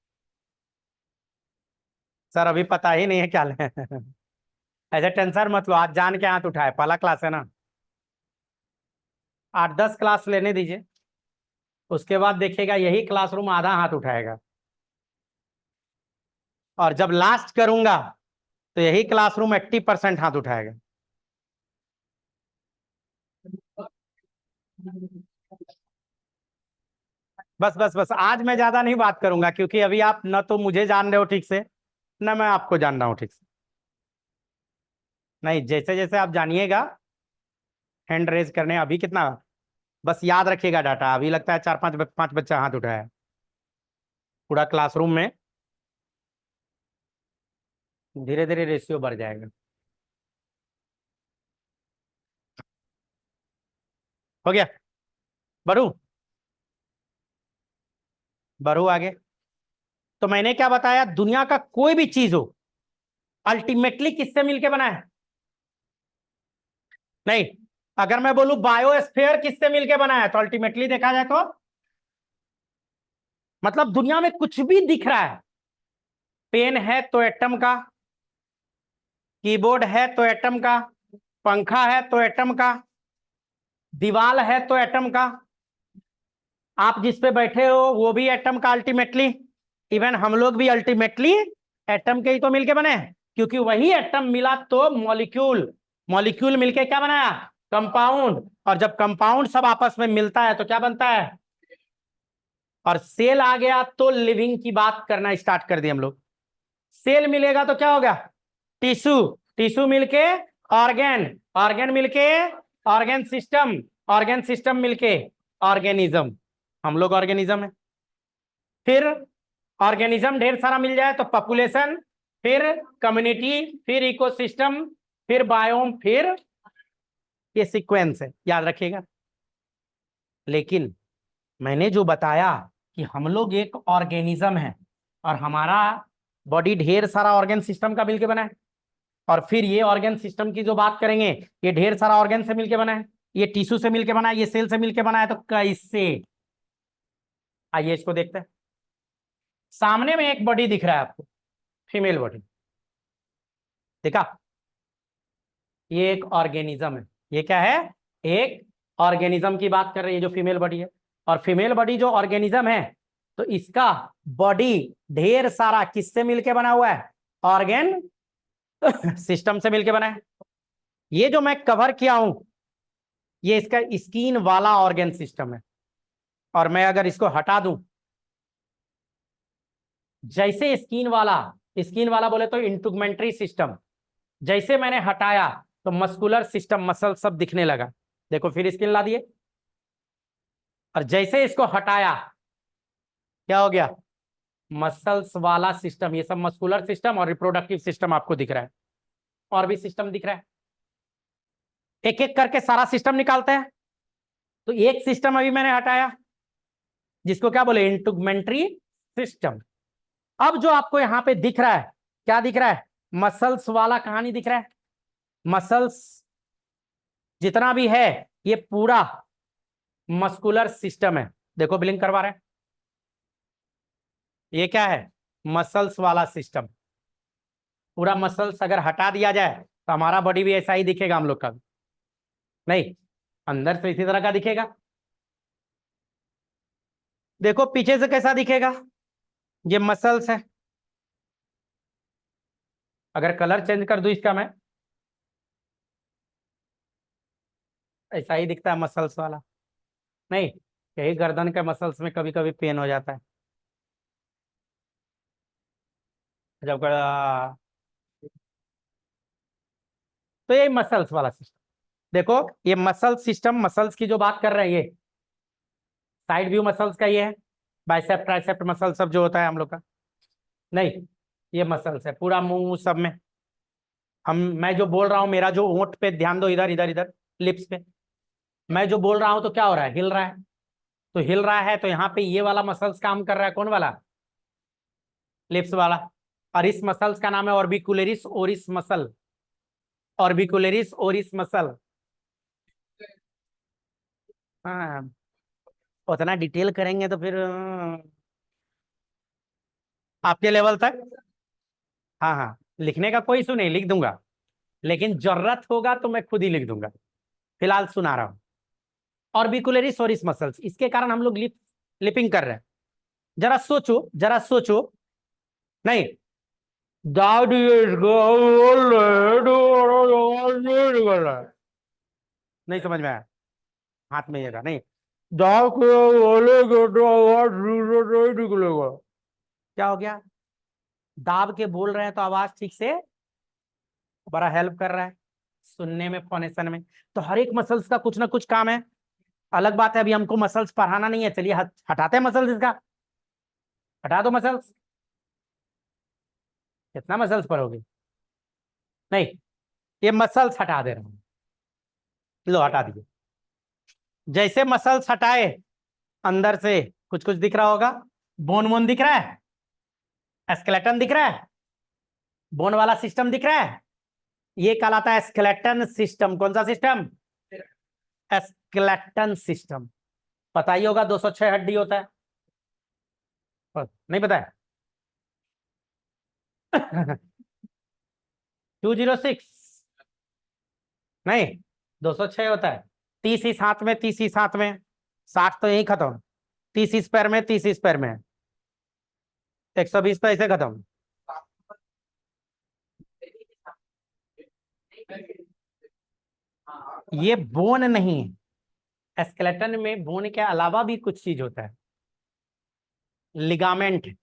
सर अभी पता ही नहीं है क्या लें। ऐसे टेंशन मत लो, आज जान के हाथ उठाए, पहला क्लास है ना। 8-10 क्लास लेने दीजिए, उसके बाद देखिएगा यही क्लासरूम आधा हाथ उठाएगा। और जब लास्ट करूंगा तो यही क्लासरूम 80% हाथ उठाएगा। बस बस बस, आज मैं ज्यादा नहीं बात करूंगा, क्योंकि अभी आप न तो मुझे जान रहे हो ठीक से, न मैं आपको जान रहा हूँ ठीक से। नहीं, जैसे जैसे आप जानिएगा, हैंड रेज करने अभी कितना, बस याद रखिएगा डाटा। अभी लगता है 4-5 बच्चा हाथ उठाया है पूरा क्लासरूम में। धीरे धीरे रेशियो बढ़ जाएगा। हो गया? बढ़ू? बढ़ू आगे? तो मैंने क्या बताया, दुनिया का कोई भी चीज हो अल्टीमेटली किससे मिलके बना है? नहीं, अगर मैं बोलूं बायोस्फीयर किससे मिलके बना है, तो अल्टीमेटली देखा जाए तो मतलब दुनिया में कुछ भी दिख रहा है, पेन है तो एटम का, कीबोर्ड है तो एटम का, पंखा है तो एटम का, दीवाल है तो एटम का, आप जिस पे बैठे हो वो भी एटम का अल्टीमेटली। इवन हम लोग भी अल्टीमेटली एटम के ही तो मिलके बने हैं, क्योंकि वही एटम मिला तो मॉलिक्यूल, मॉलिक्यूल मिलके क्या बनाया, कंपाउंड। और जब कंपाउंड सब आपस में मिलता है तो क्या बनता है, और सेल आ गया तो लिविंग की बात करना स्टार्ट कर दिए हम लोग। सेल मिलेगा तो क्या होगा, टिश्यू, टिश्यू मिलके ऑर्गेन, ऑर्गेन मिलके ऑर्गेन सिस्टम, ऑर्गेन सिस्टम मिलके ऑर्गेनिज्म। हम लोग ऑर्गेनिज्म है। फिर ऑर्गेनिज्म ढेर सारा मिल जाए तो पॉपुलेशन, फिर कम्युनिटी, फिर इकोसिस्टम, फिर बायोम, फिर ये सीक्वेंस है, याद रखिएगा। लेकिन मैंने जो बताया कि हम लोग एक ऑर्गेनिज्म है और हमारा बॉडी ढेर सारा ऑर्गन सिस्टम का मिलके बना है, और फिर ये ऑर्गन सिस्टम की जो बात करेंगे, ये ढेर सारा ऑर्गन से मिलके बना है, ये टिश्यू से मिलके बना है, ये सेल से मिलके बना है। तो कैसे, आइए इसको देखते हैं। सामने में एक बॉडी दिख रहा है आपको, फीमेल बॉडी, देखा? ये एक ऑर्गेनिज्म है। ये क्या है, एक ऑर्गेनिज्म की बात कर रही है जो फीमेल बॉडी है। और फीमेल बॉडी जो ऑर्गेनिज्म है तो इसका बॉडी ढेर सारा किससे मिलके बना हुआ है? ऑर्गेन सिस्टम से मिलके बना है। ये जो मैं कवर किया हूं ये इसका स्किन वाला ऑर्गेन सिस्टम है। और मैं अगर इसको हटा दूं, जैसे स्किन वाला बोले तो इंटुगमेंट्री सिस्टम, जैसे मैंने हटाया तो मस्कुलर सिस्टम मसल सब दिखने लगा। देखो फिर स्किन ला दिए, और जैसे इसको हटाया क्या हो गया? मसल्स वाला सिस्टम। ये सब मस्कुलर सिस्टम और रिप्रोडक्टिव सिस्टम आपको दिख रहा है, और भी सिस्टम दिख रहा है। एक एक करके सारा सिस्टम निकालते हैं। तो एक सिस्टम अभी मैंने हटाया जिसको क्या बोले? इंटुगमेंट्री सिस्टम। अब जो आपको यहां पे दिख रहा है, क्या दिख रहा है? मसल्स वाला कहानी दिख रहा है। मसल्स जितना भी है ये पूरा मस्कुलर सिस्टम है। देखो ब्लिंक करवा रहे हैं, ये क्या है? मसल्स वाला सिस्टम। पूरा मसल्स अगर हटा दिया जाए तो हमारा बॉडी भी ऐसा ही दिखेगा हम लोग का। नहीं, अंदर से इसी तरह का दिखेगा। देखो पीछे से कैसा दिखेगा? ये मसल्स है। अगर कलर चेंज कर दूं इसका मैं, ऐसा ही दिखता है मसल्स वाला। नहीं, यही गर्दन के मसल्स में कभी कभी पेन हो जाता है जब तो ये मसल्स वाला सिस्टम। देखो ये मसल सिस्टम, मसल्स की जो बात कर रहे हैं ये साइड व्यू मसल्स का ये है। बाइसेप ट्राइसेप मसल सब जो होता है हम लोग का। नहीं, ये मसल्स है पूरा मुंह सब में। मैं जो बोल रहा हूँ, मेरा जो होंठ पे ध्यान दो, इधर इधर इधर लिप्स पे, मैं जो बोल रहा हूँ तो क्या हो रहा है? हिल रहा है। तो हिल रहा है तो यहाँ पे ये वाला मसल्स काम कर रहा है। कौन वाला? लिप्स वाला। और इस मसल्स का नाम है ऑर्बिकुलरिस ओरिस मसल। Orbicularis ओरिस muscle. हाँ, उतना डिटेल करेंगे तो फिर आपके लेवल तक। हाँ हाँ, लिखने का कोई इशू नहीं, लिख दूंगा। लेकिन जरूरत होगा तो मैं खुद ही लिख दूंगा। फिलहाल सुना रहा हूँ। ऑर्बिकुलरिस ओरिस मसल्स, इसके कारण हम लोग लिपिंग कर रहे हैं। जरा सोचो, जरा सोचो। नहीं, डैडी इज नहीं समझ में आया। हाथ में ये था नहीं। क्या हो गया? दाब के बोल रहे हैं तो आवाज ठीक से बड़ा हेल्प कर रहा है सुनने में, फोनेशन में। तो हर एक मसल्स का कुछ ना कुछ काम है। अलग बात है अभी हमको मसल्स पढ़ाना नहीं है, चलिए हटाते हैं मसल्स इसका। हटा दो मसल्स। कितना मसल्स पढ़ोगे? नहीं, ये मसल्स हटा दे रहा हूं। लो हटा दिए। जैसे मसल्स हटाए, अंदर से कुछ कुछ दिख रहा होगा। बोन वोन दिख रहा है, स्केलेटन दिख रहा है, बोन वाला सिस्टम दिख रहा है। ये कहलाता है स्केलेटन सिस्टम। कौन सा सिस्टम? Skeleton system. पता ही होगा 206 हड्डी होता है। नहीं पता है? 206 नहीं, 206 होता है। 30 इस हाथ में, 30 इस हाथ में, 60 तो यही खत्म। 30 इस पैर में, 30 इस पैर में, 120 तो ऐसे खत्म। ये बोन नहीं है। स्केलेटन में बोन के अलावा भी कुछ चीज होता है। लिगामेंट।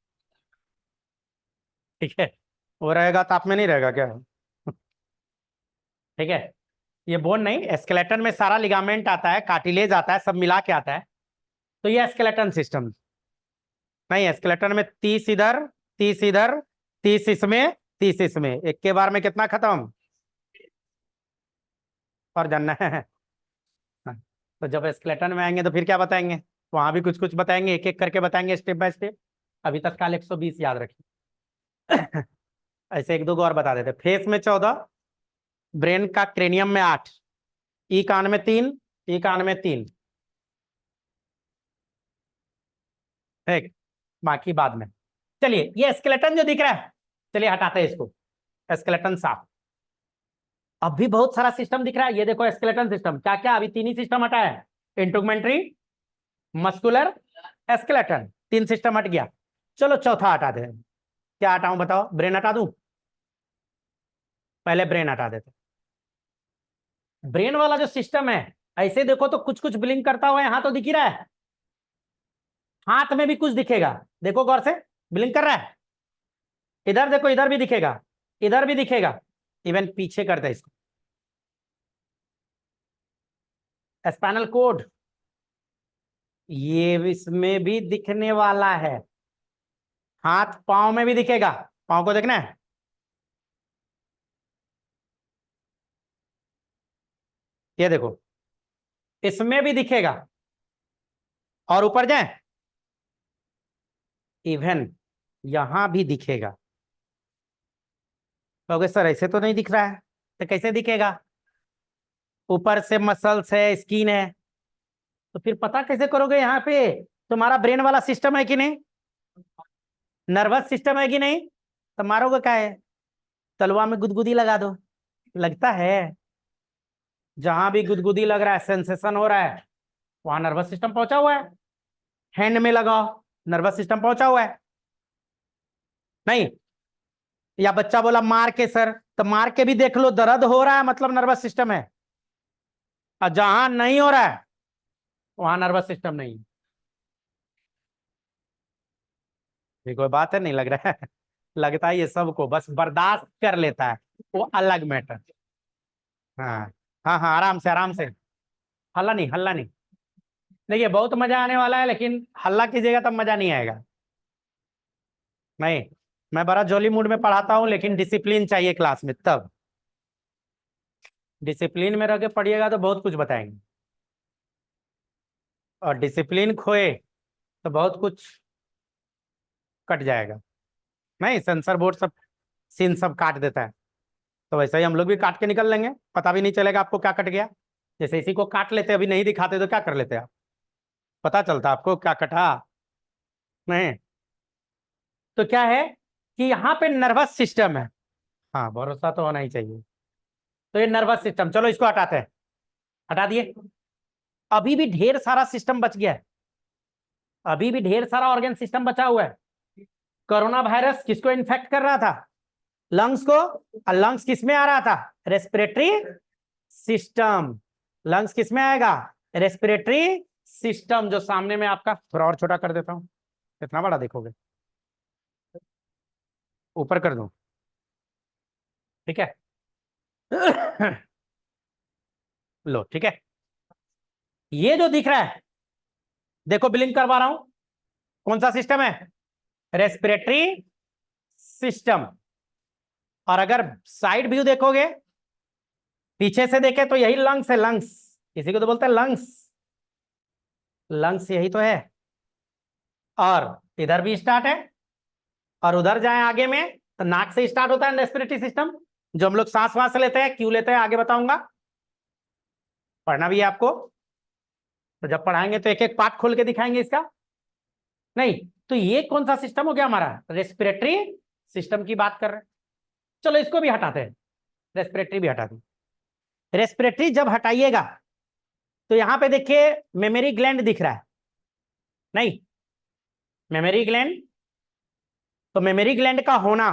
ठीक है, वो रहेगा तो आप में नहीं रहेगा क्या? ठीक है, ये बोन नहीं, स्केलेटन में सारा लिगामेंट आता है, कार्टिलेज आता है, सब मिला के आता है। तो ये स्केलेटन सिस्टम नहीं है। स्केलेटन में 30 इधर, 30 इधर, 30 इसमें, 30 इसमें, एक के बार में कितना खत्म? और जानना है? हाँ, तो जब स्केलेटन में आएंगे तो फिर क्या बताएंगे? वहां भी कुछ कुछ बताएंगे, एक एक करके बताएंगे स्टेप बाय स्टेप। अभी तक काल 120 याद रखिए। ऐसे एक दो और बता देते। फेस में 14, ब्रेन का क्रेनियम में 8, ई कान में 3, ई कान में 3। ठीक, बाकी बाद में। चलिए ये स्केलेटन जो दिख रहा है, चलिए हटाते हैं इसको। स्केलेटन साफ। अब भी बहुत सारा सिस्टम दिख रहा है। ये देखो स्केलेटन सिस्टम, क्या क्या? अभी 3 ही सिस्टम हटा है। इंटुगमेंट्री, मस्कुलर, स्केलेटन, 3 सिस्टम हट गया। चलो चौथा हटा दे। क्या हटाऊं बताओ? ब्रेन हटा दूं? पहले ब्रेन हटा देते। ब्रेन वाला जो सिस्टम है, ऐसे देखो तो कुछ कुछ ब्लिंक करता हुआ यहां तो दिख ही रहा है, हाथ में भी कुछ दिखेगा, देखो गौर से, ब्लिंक कर रहा है। इधर देखो, इधर भी दिखेगा, इधर भी दिखेगा, इवन पीछे करते इसको। स्पाइनल कोड, ये इसमें भी दिखने वाला है, हाथ पांव में भी दिखेगा। पांव को देखना है, ये देखो, इसमें भी दिखेगा। और ऊपर जाए, इवन यहां भी दिखेगा। तो सर ऐसे तो नहीं दिख रहा है, तो कैसे दिखेगा? ऊपर से मसल्स है, स्किन है, तो फिर पता कैसे करोगे यहाँ पे तुम्हारा ब्रेन वाला सिस्टम है कि नहीं, नर्वस सिस्टम है कि नहीं? तो मारोगे क्या है, तलवा में गुदगुदी लगा दो, लगता है। जहां भी गुदगुदी लग रहा है, सेंसेशन हो रहा है, वहां नर्वस सिस्टम पहुंचा हुआ है। हैंड में लगाओ, नर्वस सिस्टम पहुंचा हुआ है, नहीं? या बच्चा बोला मार के सर, तो मार के भी देख लो, दर्द हो रहा है मतलब नर्वस सिस्टम है। और जहां नहीं हो रहा है वहां नर्वस सिस्टम नहीं है। ये कोई बात है, नहीं लग रहा है? लगता है ये सबको, बस बर्दाश्त कर लेता है, वो अलग मैटर। हाँ हाँ हाँ, आराम से आराम से, हल्ला नहीं, हल्ला नहीं। देखिए बहुत मजा आने वाला है, लेकिन हल्ला कीजिएगा तब मजा नहीं आएगा। नहीं, मैं बड़ा जॉली मूड में पढ़ाता हूँ, लेकिन डिसिप्लिन चाहिए क्लास में, तब डिसिप्लिन में रह के पढ़िएगा तो बहुत कुछ बताएंगे, और डिसिप्लिन खोए तो बहुत कुछ कट जाएगा। नहीं, सेंसर बोर्ड सब सीन सब काट देता है, तो वैसे ही हम लोग भी काट के निकल लेंगे, पता भी नहीं चलेगा आपको क्या कट गया। जैसे इसी को काट लेते, अभी नहीं दिखाते तो क्या कर लेते आप, पता चलता आपको क्या कटा? नहीं। तो क्या है कि यहाँ पे नर्वस सिस्टम है, हाँ भरोसा तो होना ही चाहिए। तो ये नर्वस सिस्टम, चलो इसको हटाते हैं, हटा दिए। अभी भी ढेर सारा सिस्टम बच गया है, अभी भी ढेर सारा ऑर्गन सिस्टम बचा हुआ है। कोरोना वायरस किसको इन्फेक्ट कर रहा था? लंग्स को। और लंग्स किस में आ रहा था? Respiratory system. लंग्स किस में आएगा? रेस्पिरेटरी सिस्टम, जो सामने में आपका, थोड़ा और छोटा कर देता हूं, कितना बड़ा देखोगे, ऊपर कर दूं, ठीक है? लो, ठीक है। ये जो दिख रहा है, देखो ब्लिंक करवा रहा हूं, कौन सा सिस्टम है? Respiratory system. और अगर साइड व्यू देखोगे, पीछे से देखे तो यही लंग्स है, लंग्स, इसी को तो बोलते हैं लंग्स, लंग्स यही तो है। और इधर भी स्टार्ट है, और उधर जाए आगे में तो नाक से स्टार्ट होता है रेस्पिरेटरी सिस्टम, जो हम लोग सांस वास लेते हैं, क्यों लेते हैं आगे बताऊंगा, पढ़ना भी है आपको, तो जब पढ़ाएंगे तो एक एक पार्ट खोल के दिखाएंगे इसका। नहीं, तो ये कौन सा सिस्टम हो गया हमारा? रेस्पिरेटरी सिस्टम की बात कर रहे हैं। चलो इसको भी हटाते हैं, रेस्पिरेटरी भी हटा दें। रेस्पिरेटरी जब हटाइएगा तो यहां पे देखिए मेमोरी ग्लैंड दिख रहा है, नहीं? मेमोरी ग्लैंड, तो मेमोरी ग्लैंड का होना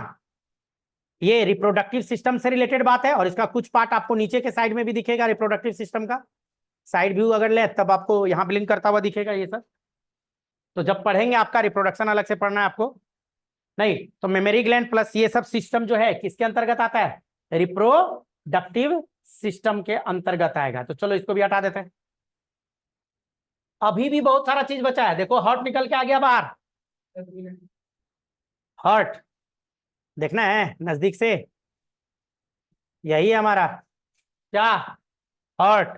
ये रिप्रोडक्टिव सिस्टम से रिलेटेड बात है, और इसका कुछ पार्ट आपको नीचे के साइड में भी दिखेगा, रिप्रोडक्टिव सिस्टम का साइड व्यू अगर ले तब आपको यहां ब्लिंक करता हुआ दिखेगा ये सब। तो जब पढ़ेंगे, आपका रिप्रोडक्शन अलग से पढ़ना है आपको, नहीं? तो मेमोरी ग्लैंड प्लस ये सब सिस्टम जो है किसके अंतर्गत आता है? रिप्रोडक्टिव सिस्टम के अंतर्गत आएगा। तो चलो इसको भी हटा देते हैं। अभी भी बहुत सारा चीज बचा है, देखो हार्ट निकल के आ गया बाहर, हार्ट देखना है नजदीक से, यही है हमारा क्या? हार्ट।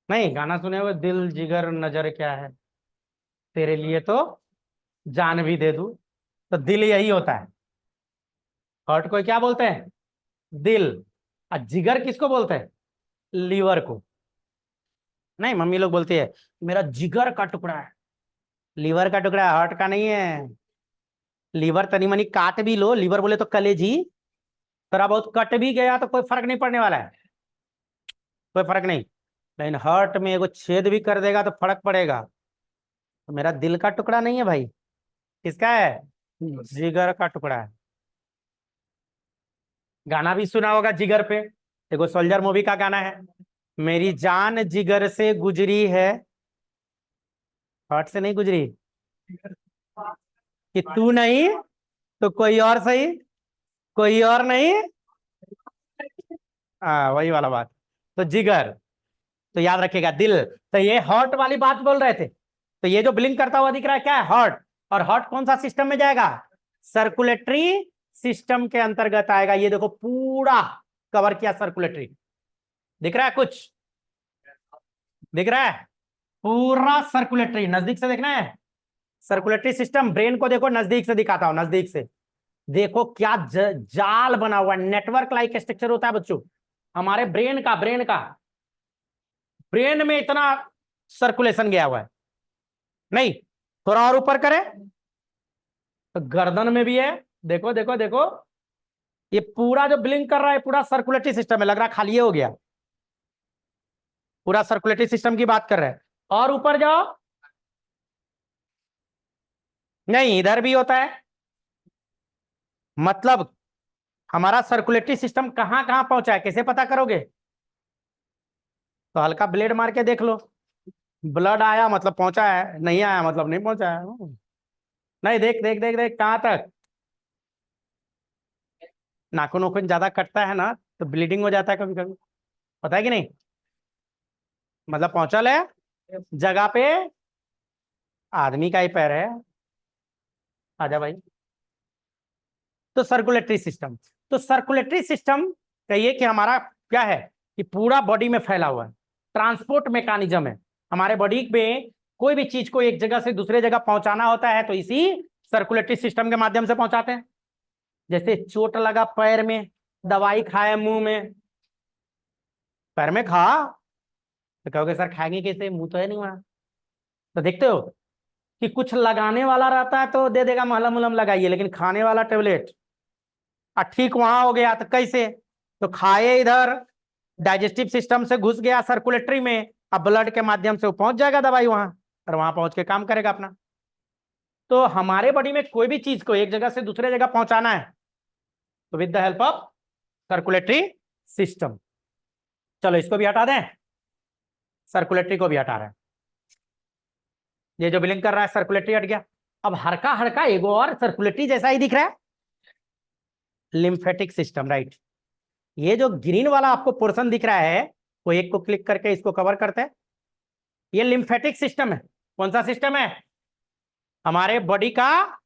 नहीं, गाना सुने हुए, दिल जिगर नजर क्या है, तेरे लिए तो जान भी दे दूं, तो दिल यही होता है। हार्ट को क्या बोलते हैं? दिल। और जिगर किसको बोलते हैं? लीवर को। नहीं, मम्मी लोग बोलती है मेरा जिगर का टुकड़ा है, लीवर का टुकड़ा है, हार्ट का नहीं है। लीवर तनी मनी काट भी लो, लीवर बोले तो कलेजी, थोड़ा बहुत कट भी गया तो कोई फर्क नहीं पड़ने वाला है। कोई फर्क नहीं, लेकिन हार्ट में एगो छेद भी कर देगा तो फर्क पड़ेगा। तो मेरा दिल का टुकड़ा नहीं है भाई, किसका है? जिगर का टुकड़ा है। गाना भी सुना होगा जिगर पे, देखो सोल्जर मूवी का गाना है, मेरी जान जिगर से गुजरी है, हार्ट से नहीं गुजरी। कि तू नहीं तो कोई और सही, कोई और नहीं। हाँ वही वाला बात। तो जिगर, तो याद रखिएगा दिल। तो ये हार्ट वाली बात बोल रहे थे। तो ये जो ब्लिंक करता हुआ दिख रहा है क्या है? हार्ट। और हार्ट कौन सा सिस्टम में जाएगा? सर्कुलेटरी सिस्टम के अंतर्गत आएगा। ये देखो पूरा कवर किया सर्कुलेटरी, दिख रहा है कुछ? दिख रहा है पूरा सर्कुलेटरी, नजदीक से देखना है। सर्कुलेटरी सिस्टम, ब्रेन को देखो, नजदीक से दिखाता हूं, नजदीक से देखो क्या जाल बना हुआ, नेटवर्क लाइक स्ट्रक्चर होता है बच्चों हमारे ब्रेन का। ब्रेन में इतना सर्कुलेशन गया हुआ है। नहीं, थोड़ा और ऊपर करें तो गर्दन में भी है। देखो देखो देखो, ये पूरा जो ब्लिंक कर रहा है पूरा सर्कुलेटरी सिस्टम है, लग रहा खाली हो गया। पूरा सर्कुलेटरी सिस्टम की बात कर रहे हैं। और ऊपर जाओ, नहीं इधर भी होता है। मतलब हमारा सर्कुलेटरी सिस्टम कहां कहां पहुंचा है, कैसे पता करोगे? तो हल्का ब्लेड मार के देख लो, ब्लड आया मतलब पहुंचा है, नहीं आया मतलब नहीं पहुंचा है। नहीं, देख देख देख देख कहां तक। नाखून उखून ज्यादा कटता है ना तो ब्लीडिंग हो जाता है कभी कभी, पता है कि नहीं? मतलब पहुंचल है जगह पे, आदमी का ही पैर है। आजा भाई। तो सर्कुलेटरी सिस्टम, तो सर्कुलेटरी सिस्टम कहिए कि हमारा क्या है कि पूरा बॉडी में फैला हुआ है, ट्रांसपोर्ट मैकेनिज्म है। हमारे बॉडी में कोई भी चीज को एक जगह से दूसरे जगह पहुंचाना होता है तो इसी सर्कुलेटरी सिस्टम के माध्यम से पहुंचाते हैं। जैसे चोट लगा पैर में, दवाई खाए मुंह में, पैर में खा, तो कहोगे सर खाएंगे कैसे, मुंह तो है नहीं वहां। तो देखते हो कि कुछ लगाने वाला रहता है तो दे देगा मलहम उलम लगाइए, लेकिन खाने वाला टेबलेट ठीक वहां हो गया तो कैसे? तो खाए इधर, डाइजेस्टिव सिस्टम से घुस गया सर्कुलेटरी में, अब ब्लड के माध्यम से वो पहुंच जाएगा दवाई वहां, और वहां पहुंच के काम करेगा अपना। तो हमारे बॉडी में कोई भी चीज को एक जगह से दूसरे जगह पहुंचाना है तो with the help of circulatory system. चलो इसको भी हटा दें, सर्कुलेटरी को भी हटा रहे हैं। ये जो बिलिंग कर रहा है सर्कुलेटरी हट गया। अब हल्का हल्का एगो और सर्कुलेटरी जैसा ही दिख रहा है, लिम्फेटिक सिस्टम, राइट। ये जो ग्रीन वाला आपको पोर्शन दिख रहा है वो एक को क्लिक करके इसको कवर करते हैं। ये लिम्फेटिक सिस्टम है। कौन सा सिस्टम है? हमारे बॉडी का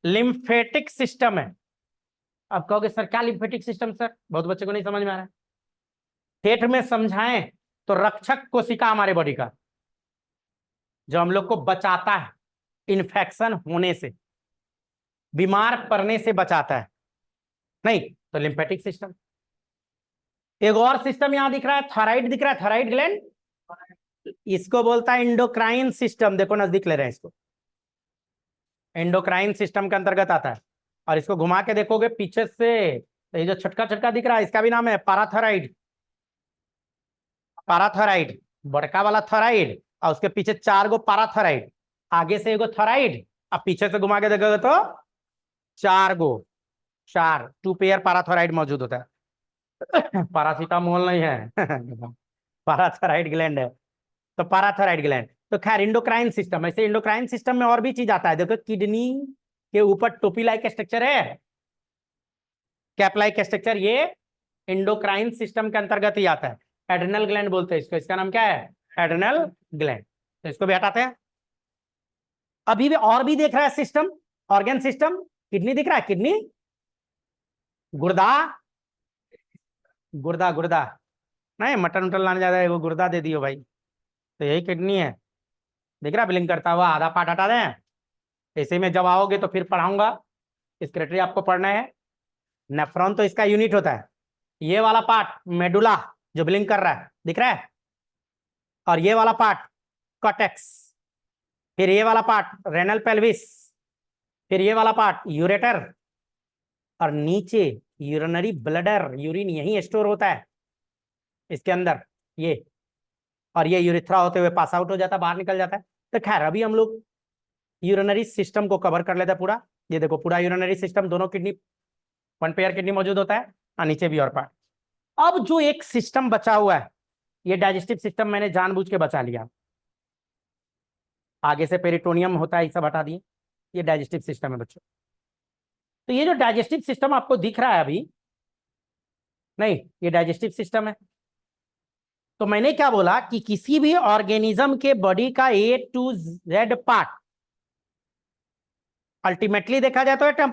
लिम्फेटिक सिस्टम है। अब कहोगे सर क्या लिम्फेटिक सिस्टम सर, बहुत बच्चे को नहीं समझ में आ रहा है। ठेठ में समझाएं तो रक्षक कोशिका हमारे बॉडी का, जो हम लोग को बचाता है इन्फेक्शन होने से, बीमार पड़ने से बचाता है। नहीं तो लिम्फेटिक सिस्टम। एक और सिस्टम यहां दिख रहा है, थायराइड दिख रहा है, थायराइड ग्लैंड, इसको बोलता है इंडोक्राइन सिस्टम। देखो नजदीक ले रहे हैं इसको, एंडोक्राइन सिस्टम के अंतर्गत आता है। और इसको घुमा के देखोगे पीछे से, तो ये जो छटका छटका दिख रहा है इसका भी नाम है पाराथायराइड। पाराथायराइड, बड़का वाला थायराइड, और उसके पीछे 4 गो पाराथायराइड, आगे से एगो थायराइड, अब पीछे से घुमा के देखोगे तो 4 गो, 2 पेयर पाराथायराइड मौजूद होता है। पारासीटामोल नहीं है। पाराथायराइड ग्लैंड है। तो पाराथायराइड ग्लैंड, तो खैर इंडोक्राइन सिस्टम। ऐसे इंडोक्राइन सिस्टम में और भी चीज आता है, देखो किडनी के ऊपर टोपी लाइक स्ट्रक्चर है, कैप लाइक स्ट्रक्चर, ये इंडोक्राइन सिस्टम के अंतर्गत ही आता है। एड्रिनल ग्लैंड बोलते हैं इसको, इसका नाम क्या है? Adrenal gland. तो इसको भी हटाते हैं। अभी भी और भी देख रहा है सिस्टम, ऑर्गन सिस्टम। किडनी दिख रहा है, किडनी, गुर्दा, गुर्दा गुर्दा, नहीं मटन उटन लाने जाता है वो गुर्दा दे दियो भाई, तो यही किडनी है। दिख रहा ब्लिंक करता हुआ, आधा पार्ट हटा दें। ऐसे में जब आओगे तो फिर पढ़ाऊंगा, स्क्रेटरी आपको पढ़ना है। नेफ्रॉन तो इसका यूनिट होता है। ये वाला पार्ट मेडुला जो ब्लिंक कर रहा है, दिख रहा है, और ये वाला पार्ट कॉर्टेक्स, फिर ये वाला पार्ट रेनल पेल्विस, फिर ये वाला पार्ट यूरेटर, और नीचे यूरिनरी ब्लडर, यूरिन यही स्टोर होता है इसके अंदर। ये, और ये यूरिथ्रा होते हुए पास आउट हो जाता है, बाहर निकल जाता है। तो खैर अभी हम लोग यूरिनरी सिस्टम को कवर कर लेते हैं पूरा। ये देखो पूरा यूरिनरी सिस्टम, दोनों किडनी, वन पेयर किडनी मौजूद होता है और नीचे भी और पार्ट। अब जो एक सिस्टम बचा हुआ है, ये डाइजेस्टिव सिस्टम मैंने जानबूझ के बचा लिया। आगे से पेरिटोनियम होता है, ये सब हटा दिए, ये डाइजेस्टिव सिस्टम है बच्चों। तो ये जो डाइजेस्टिव सिस्टम आपको दिख रहा है अभी, नहीं, ये डाइजेस्टिव सिस्टम है। तो मैंने क्या बोला कि किसी भी ऑर्गेनिज्म के बॉडी का A to Z part ultimately देखा जाए तो एटम,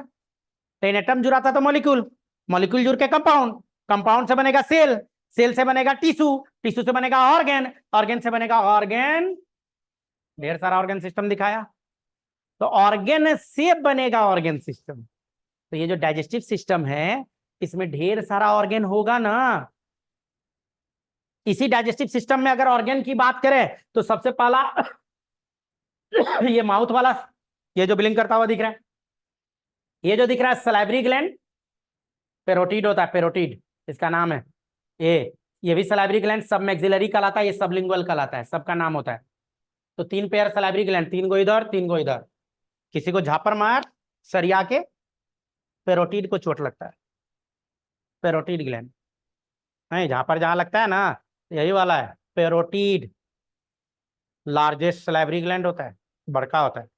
टेन एटम जुड़ा था तो मॉलिक्यूल, मॉलिक्यूल जुड़ के कंपाउंड, कंपाउंड से बनेगा सेल, सेल से बनेगा टिश्यू, टिश्यू से बनेगा ऑर्गन, ऑर्गन से बनेगा ऑर्गन, ढेर सारा ऑर्गन सिस्टम दिखाया। तो ऑर्गन से बनेगा ऑर्गन सिस्टम। तो ये जो डाइजेस्टिव सिस्टम है, इसमें ढेर सारा ऑर्गन होगा ना। इसी डाइजेस्टिव सिस्टम में अगर ऑर्गन की बात करें तो सबसे पहला ये माउथ वाला, ये जो ब्लिंक करता हुआ दिख रहा है, ये जो दिख रहा है सलाइवरी ग्लैंड, पेरोटिड होता है, पेरोटिड इसका नाम है। ये भी सलाइवरी ग्लैंड, सब मैक्सिलरी कहलाता है, ये सबलिंगुअल कहलाता है, सबका नाम होता है। तो 3 पेयर सलाइवरी ग्लैंड, 3 गो इधर 3 गो इधर। किसी को झापर मार सरिया के पेरोटिड को चोट लगता है, पेरोटिड ग्लैंड, नहीं झापर जहां लगता है ना, यही वाला है पेरोटिड। लार्जेस्ट सलाइवरी ग्लैंड होता है, बड़का होता है।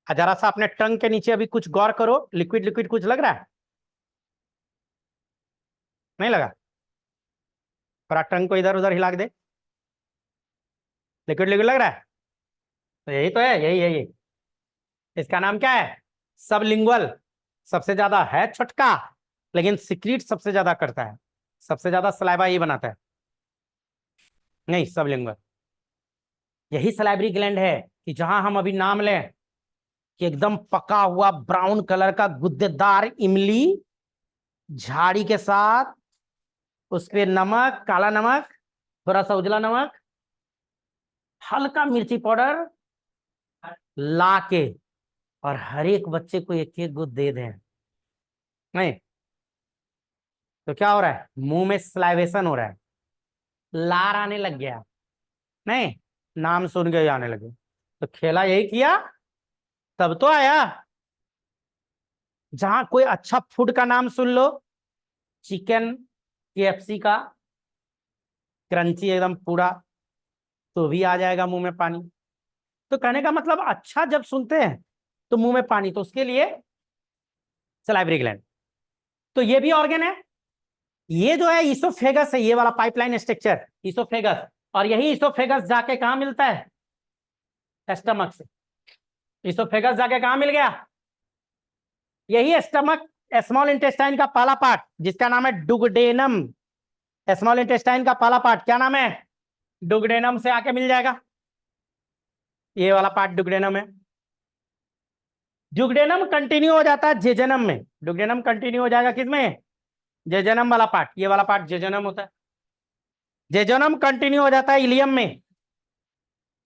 जरा सा अपने टंग के नीचे अभी कुछ गौर करो, लिक्विड लिक्विड कुछ लग रहा है? नहीं लगा? थोड़ा टंग को इधर उधर हिला के दे, लिक्विड लिक्विड लग रहा है? तो यही तो है, यही यही। इसका नाम क्या है? सबलिंगुअल। सबसे ज्यादा है छोटका, लेकिन सिक्रीट सबसे ज्यादा करता है, सबसे ज्यादा सलाइवा ही बनाता है। नहीं, सबलिंगुअल। यही सलाइवरी ग्लैंड है कि जहां हम अभी नाम लें कि एकदम पका हुआ ब्राउन कलर का गुद्देदार इमली, झाड़ी के साथ उस पे नमक, काला नमक, थोड़ा सा उजला नमक, हल्का मिर्ची पाउडर ला के और हर एक बच्चे को एक एक गुद दे दें, नहीं तो क्या हो रहा है? मुंह में स्लाइवेशन हो रहा है, लार आने लग गया, नहीं नाम सुन के ही आने लगे। तो खेला यही किया, तब तो आया। जहां कोई अच्छा फूड का नाम सुन लो, चिकन KFC का क्रंची एकदम पूरा, तो भी आ जाएगा मुंह में पानी। तो कहने का मतलब अच्छा जब सुनते हैं तो मुंह में पानी, तो उसके लिए सलाइवरी ग्लैंड। तो ये भी ऑर्गन है। ये जो है इसोफेगस है, ये वाला पाइपलाइन स्ट्रक्चर इसोफेगस, और यही इसोफेगस जाके कहां मिलता है? स्टमक से। इसोफेगस जाके कहां मिल गया? यही स्टमक, स्मॉल इंटेस्टाइन का पहला पार्ट जिसका नाम है डुगडेनम। स्मॉल इंटेस्टाइन का पहला पार्ट क्या नाम है? डुगडेनम से आके मिल जाएगा, ये वाला पार्ट डुगडेनम है। डुगडेनम कंटिन्यू हो जाता है जेजनम में, डुगडेनम कंटिन्यू हो जाएगा किसमें? जेजनम वाला पार्ट, ये वाला पार्ट जेजनम होता है। जेजनम कंटिन्यू हो जाता है इलियम में,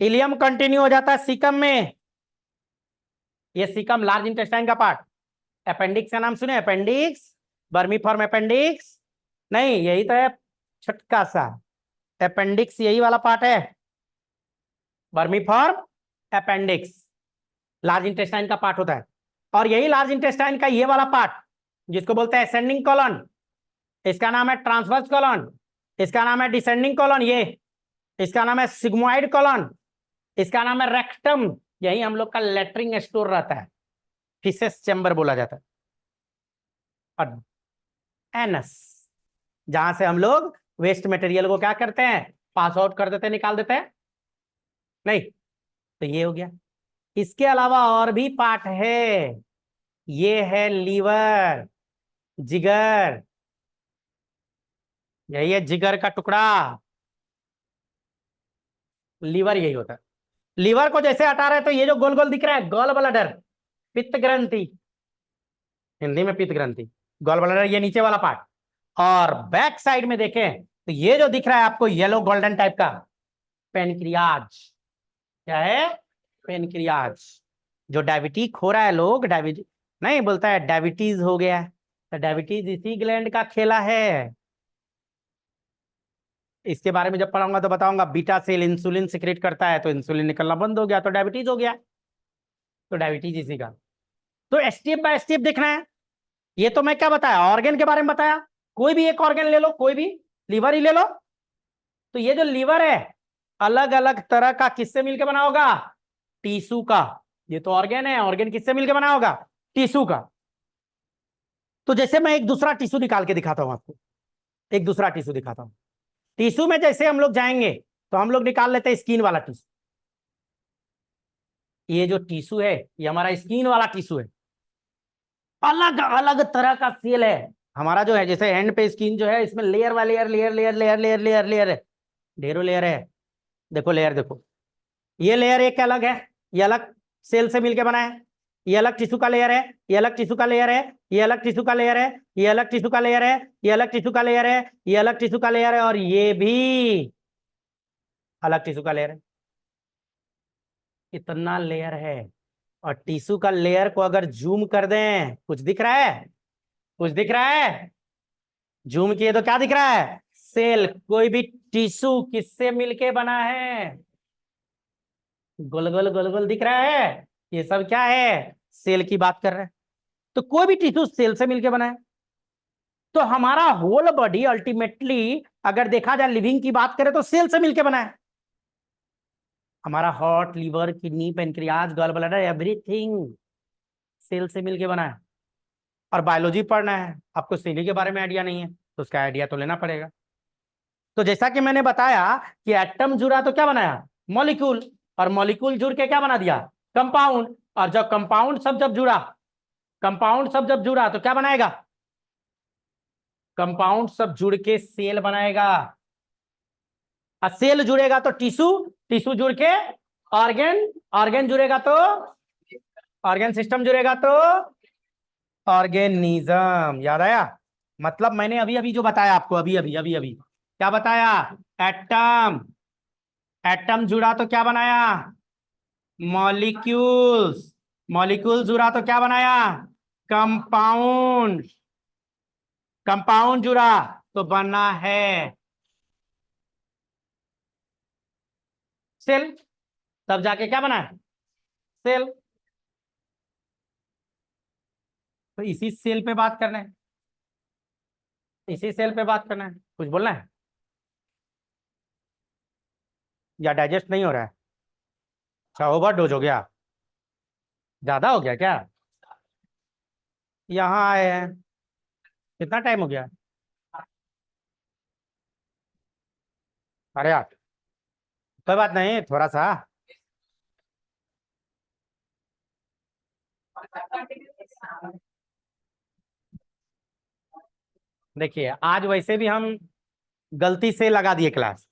इलियम कंटिन्यू हो जाता है सीकम में, ये सीकम लार्ज इंटेस्टाइन का पार्ट। अपेंडिक्स का नाम सुने? अपेंडिक्स, बर्मीफॉर्म अपेंडिक्स, नहीं यही तो है छोटका सा अपेंडिक्स, यही वाला पार्ट है बर्मीफॉर्म अपेंडिक्स, लार्ज इंटेस्टाइन का पार्ट होता है। और यही लार्ज इंटेस्टाइन का ये वाला पार्ट जिसको बोलते हैं असेंडिंग कॉलन, इसका नाम है ट्रांसवर्स कॉलन, इसका नाम है डिसेंडिंग कॉलन, ये इसका नाम है सिग्मोइड कॉलन, इसका नाम है रेक्टम। यही हम लोग का लेटरिंग स्टोर रहता है, फिशेस चैम्बर बोला जाता है। और एनस, जहां से हम लोग वेस्ट मटेरियल को क्या करते हैं? पास आउट कर देते हैं, निकाल देते हैं, नहीं तो ये हो गया। इसके अलावा और भी पार्ट है, ये है लीवर, जिगर, यही है जिगर का टुकड़ा, लीवर यही होता है। लीवर को जैसे हटा रहे तो ये जो गोल गोल दिख रहा है गॉल ब्लैडर, पित्त ग्रंथि, हिंदी में पित्त ग्रंथि, गॉल ब्लैडर ये नीचे वाला पार्ट। और बैक साइड में देखें तो ये जो दिख रहा है आपको येलो गोल्डन टाइप का, पेनक्रियाज, क्या है? पेनक्रियाज। जो डायबिटीज हो रहा है लोग, डायबिटीज नहीं बोलता है, डायबिटीज हो गया, तो डायबिटीज इसी ग्लैंड का खेला है, इसके बारे में जब पढ़ाऊंगा तो बताऊंगा। बीटा सेल इंसुलिन सिक्रेट करता है, तो इंसुलिन निकलना बंद हो गया तो डायबिटीज हो गया। तो डायबिटीज इसी का। तो स्टेप बाय स्टेप देखना है। ये तो मैं क्या बताया, ऑर्गन के बारे में बताया। कोई भी एक ऑर्गन ले लो, कोई भी, लीवर ही ले लो। तो ये जो लीवर है अलग अलग तरह का किससे मिलकर बना होगा, टिश्यू का। ये तो ऑर्गन है, ऑर्गन किससे मिलकर बना होगा, टिश्यू का। तो जैसे मैं एक दूसरा टिश्यू निकाल के दिखाता हूं आपको, एक दूसरा टिश्यू दिखाता हूं। टिश्यू में जैसे हम लोग जाएंगे तो हम लोग निकाल लेते हैं स्किन वाला टिश्यू। ये जो टिश्यू है ये हमारा स्किन वाला टिश्यू है। अलग अलग तरह का सेल है हमारा जो है। जैसे एंड पे स्किन जो है, इसमें लेयर वाले layer layer layer layer layer layer layer है, ढेरों लेयर है। देखो लेयर देखो, ये लेयर एक अलग है, ये अलग सेल से मिलके बना है। ये अलग टिश्यू का लेयर है, ये अलग टिश्यू का लेयर है, ये अलग टिश्यू का लेयर है, ये अलग टिश्यू का लेयर है, ये अलग टिश्यू का लेयर है, ये अलग टिश्यू का लेयर है, और ये भी अलग टिश्यू का लेयर है। इतना लेयर है। और टिश्यू का लेयर को अगर जूम कर दें, कुछ दिख रहा है, कुछ दिख रहा है, जूम किए तो क्या दिख रहा है, सेल। कोई भी टिश्यू किससे मिलके बना है, गोल गोल गोल गोल दिख रहा है, ये सब क्या है, सेल की बात कर रहे हैं। तो कोई भी टिश्यू सेल से मिलके बना है। तो हमारा होल बॉडी अल्टीमेटली अगर देखा जाए, लिविंग की बात करें तो सेल से मिलके बना है। हमारा heart, liver, kidney, pancreas, gall bladder, everything cell से मिलके बना है। और बायोलॉजी पढ़ना है आपको, सेल के बारे में आइडिया नहीं है तो उसका आइडिया तो लेना पड़ेगा। तो जैसा कि मैंने बताया कि एटम जुड़ा तो क्या बनाया, मॉलिक्यूल। और मॉलिक्यूल जुड़ के क्या बना दिया, कंपाउंड। और जब कंपाउंड सब जब जुड़ा, कंपाउंड सब जब जुड़ा तो क्या बनाएगा, कंपाउंड सब जुड़ के सेल बनाएगा। और सेल जुड़ेगा तो टिश्यू, टिश्यू जुड़ के ऑर्गन, ऑर्गन जुड़ेगा तो ऑर्गन सिस्टम, जुड़ेगा तो ऑर्गेनिज्म। याद आया। मतलब मैंने अभी अभी जो बताया आपको, अभी अभी अभी अभी क्या बताया, एटम, एटम जुड़ा तो क्या बनाया, मॉलिक्यूल्स, मॉलिक्यूल जुड़ा तो क्या बनाया, कंपाउंड, कंपाउंड जुड़ा तो बना है सेल। तब जाके क्या बना है, सेल। तो इसी सेल पे बात करना है, इसी सेल पे बात करना है। कुछ बोलना है या डाइजेस्ट नहीं हो रहा है, अच्छा ओवर डोज हो गया, ज्यादा हो गया क्या, यहाँ आए हैं, कितना टाइम हो गया, अरे यार कोई बात नहीं, थोड़ा सा। देखिए आज वैसे भी हम गलती से लगा दिए क्लास,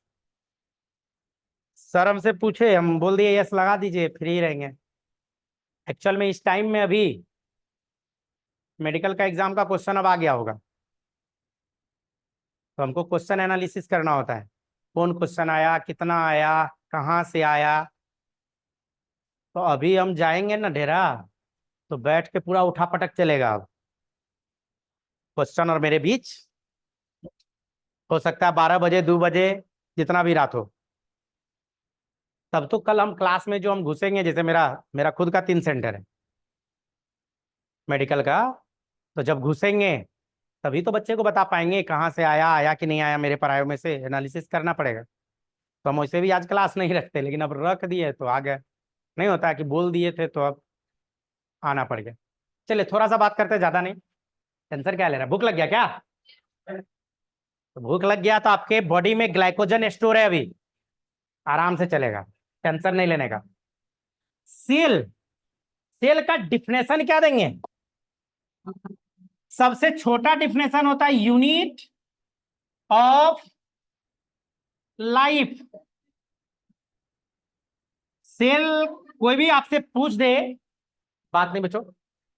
सर हमसे पूछे, हम बोल दिए यस लगा दीजिए, फ्री रहेंगे। एक्चुअल में इस टाइम में अभी मेडिकल का एग्जाम का क्वेश्चन अब आ गया होगा, तो हमको क्वेश्चन एनालिसिस करना होता है, कौन क्वेश्चन आया, कितना आया, कहाँ से आया। तो अभी हम जाएंगे ना डेरा, तो बैठ के पूरा उठा पटक चलेगा अब, क्वेश्चन और मेरे बीच। हो सकता है 12 बजे 2 बजे, जितना भी रात हो। तब तो कल हम क्लास में जो हम घुसेंगे, जैसे मेरा मेरा खुद का 3 सेंटर है मेडिकल का, तो जब घुसेंगे तभी तो बच्चे को बता पाएंगे कहाँ से आया, आया कि नहीं आया, मेरे पढ़ाई में से एनालिसिस करना पड़ेगा। तो हम वैसे भी आज क्लास नहीं रखते, लेकिन अब रख दिए तो आ गए। नहीं होता है कि बोल दिए थे तो अब आना पड़ गया। चलिए थोड़ा सा बात करते हैं, ज्यादा नहीं। टेंशन क्या ले रहा है, भूख लग गया क्या, तो भूख लग गया तो आपके बॉडी में ग्लाइकोजन स्टोर है अभी, आराम से चलेगा, टेंशन नहीं लेने का। सेल, सेल का डिफिनेशन क्या देंगे, सबसे छोटा डिफिनेशन होता है यूनिट ऑफ लाइफ। सेल, कोई भी आपसे पूछ दे, बात नहीं बच्चों,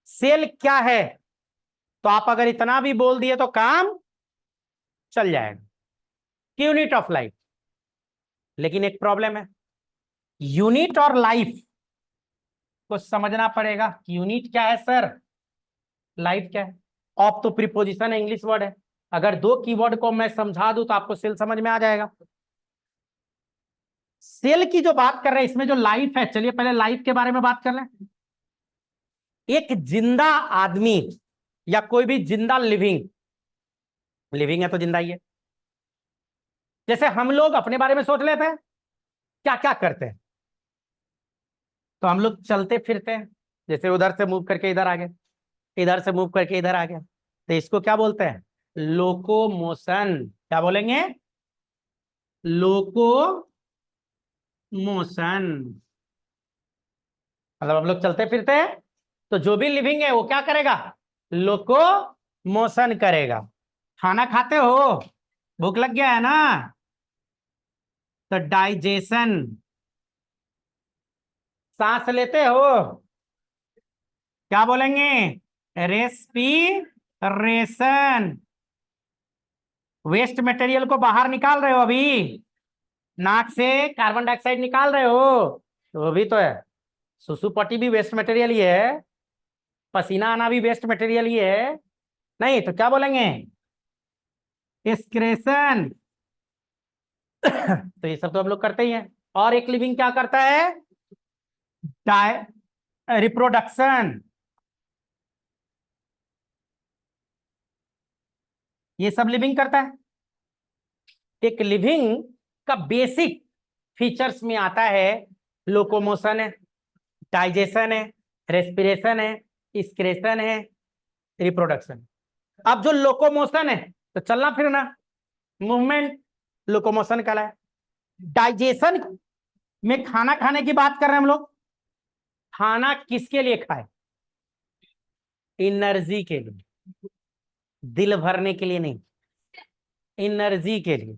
सेल क्या है, तो आप अगर इतना भी बोल दिए तो काम चल जाएगा, यूनिट ऑफ लाइफ। लेकिन एक प्रॉब्लम है, यूनिट और लाइफ को समझना पड़ेगा। यूनिट क्या है सर, लाइफ क्या है। ऑफ तो प्रीपोजिशन है, इंग्लिश वर्ड है, अगर दो कीवर्ड को मैं समझा दूं तो आपको सेल समझ में आ जाएगा। सेल की जो बात कर रहे हैं इसमें जो लाइफ है, चलिए पहले लाइफ के बारे में बात कर लें। एक जिंदा आदमी या कोई भी जिंदा लिविंग, लिविंग है तो जिंदा ही है। जैसे हम लोग अपने बारे में सोच लेते हैं, क्या क्या करते हैं, तो हम लोग चलते फिरते हैं, जैसे उधर से मूव करके इधर आ गए, इधर से मूव करके इधर आ गया, तो इसको क्या बोलते हैं? लोकोमोशन। क्या बोलेंगे? लोकोमोशन। मतलब हम लोग चलते फिरते हैं, तो जो भी लिविंग है वो क्या करेगा? लोकोमोशन करेगा। खाना खाते हो, भूख लग गया है ना, तो डाइजेशन। सांस लेते हो, क्या बोलेंगे? रेस्पिरेशन। वेस्ट मटेरियल को बाहर निकाल रहे हो अभी, नाक से कार्बन डाइऑक्साइड निकाल रहे हो, तो वो भी तो है। सुसुपटी भी वेस्ट मटेरियल ही है, पसीना आना भी वेस्ट मटेरियल ही है, नहीं तो क्या बोलेंगे? एक्सक्रेशन। तो ये सब तो हम लोग करते ही हैं। और एक लिविंग क्या करता है? रिप्रोडक्शन। ये सब लिविंग करता है। एक लिविंग का बेसिक फीचर्स में आता है लोकोमोशन है, डाइजेशन है, रेस्पिरेशन है, एक्सक्रेशन है, रिप्रोडक्शन। अब जो लोकोमोशन है तो चलना फिरना, मूवमेंट, लोकोमोशन कहलाए। डाइजेशन में खाना खाने की बात कर रहे हैं हम लोग। खाना किसके लिए खाए? एनर्जी के लिए, दिल भरने के लिए नहीं, एनर्जी के लिए।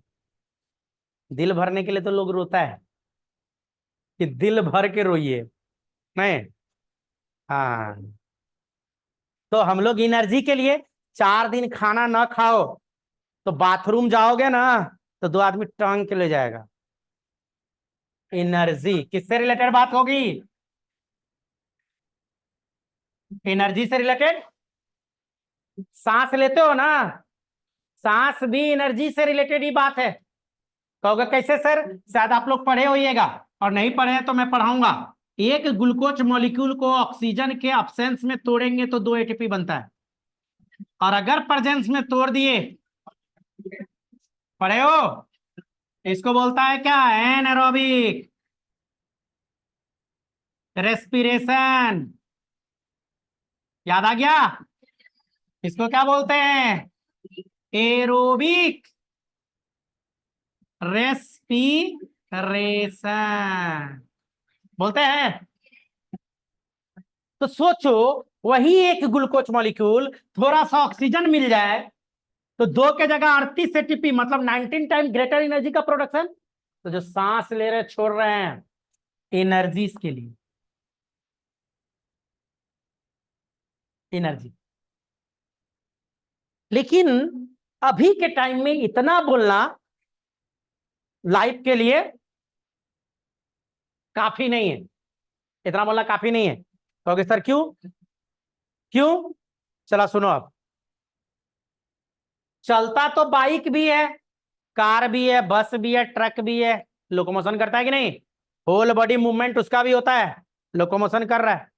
दिल भरने के लिए तो लोग रोता है कि दिल भर के रोइए, नहीं। हाँ, तो हम लोग एनर्जी के लिए 4 दिन खाना ना खाओ तो बाथरूम जाओगे ना, तो 2 आदमी टांग के ले जाएगा। एनर्जी किससे रिलेटेड बात होगी? एनर्जी से रिलेटेड। सांस लेते हो ना, सांस भी एनर्जी से रिलेटेड ही बात है। कहोगे कैसे सर? शायद आप लोग पढ़े होइएगा, और नहीं पढ़े हैं तो मैं पढ़ाऊंगा। एक ग्लूकोज मॉलिक्यूल को ऑक्सीजन के अब्सेंस में तोड़ेंगे तो 2 एटीपी बनता है, और अगर प्रेजेंस में तोड़ दिए, पढ़े हो, इसको बोलता है क्या? Anaerobic respiration. याद आ गया? इसको क्या बोलते हैं? एरोबिक रेस्पिरेशन बोलते हैं। तो सोचो, वही एक ग्लूकोज मॉलिक्यूल थोड़ा सा ऑक्सीजन मिल जाए तो 2 के जगह 38 एटीपी, मतलब 19 टाइम ग्रेटर एनर्जी का प्रोडक्शन। तो जो सांस ले रहे छोड़ रहे हैं, एनर्जी के लिए, एनर्जी। लेकिन अभी के टाइम में इतना बोलना लाइफ के लिए काफी नहीं है। इतना बोलना काफी नहीं है। कहोगे सर क्यों? क्यों? चला सुनो आप। चलता तो बाइक भी है, कार भी है, बस भी है, ट्रक भी है, लोकोमोशन करता है कि नहीं? होल बॉडी मूवमेंट उसका भी होता है, लोकोमोशन कर रहा है।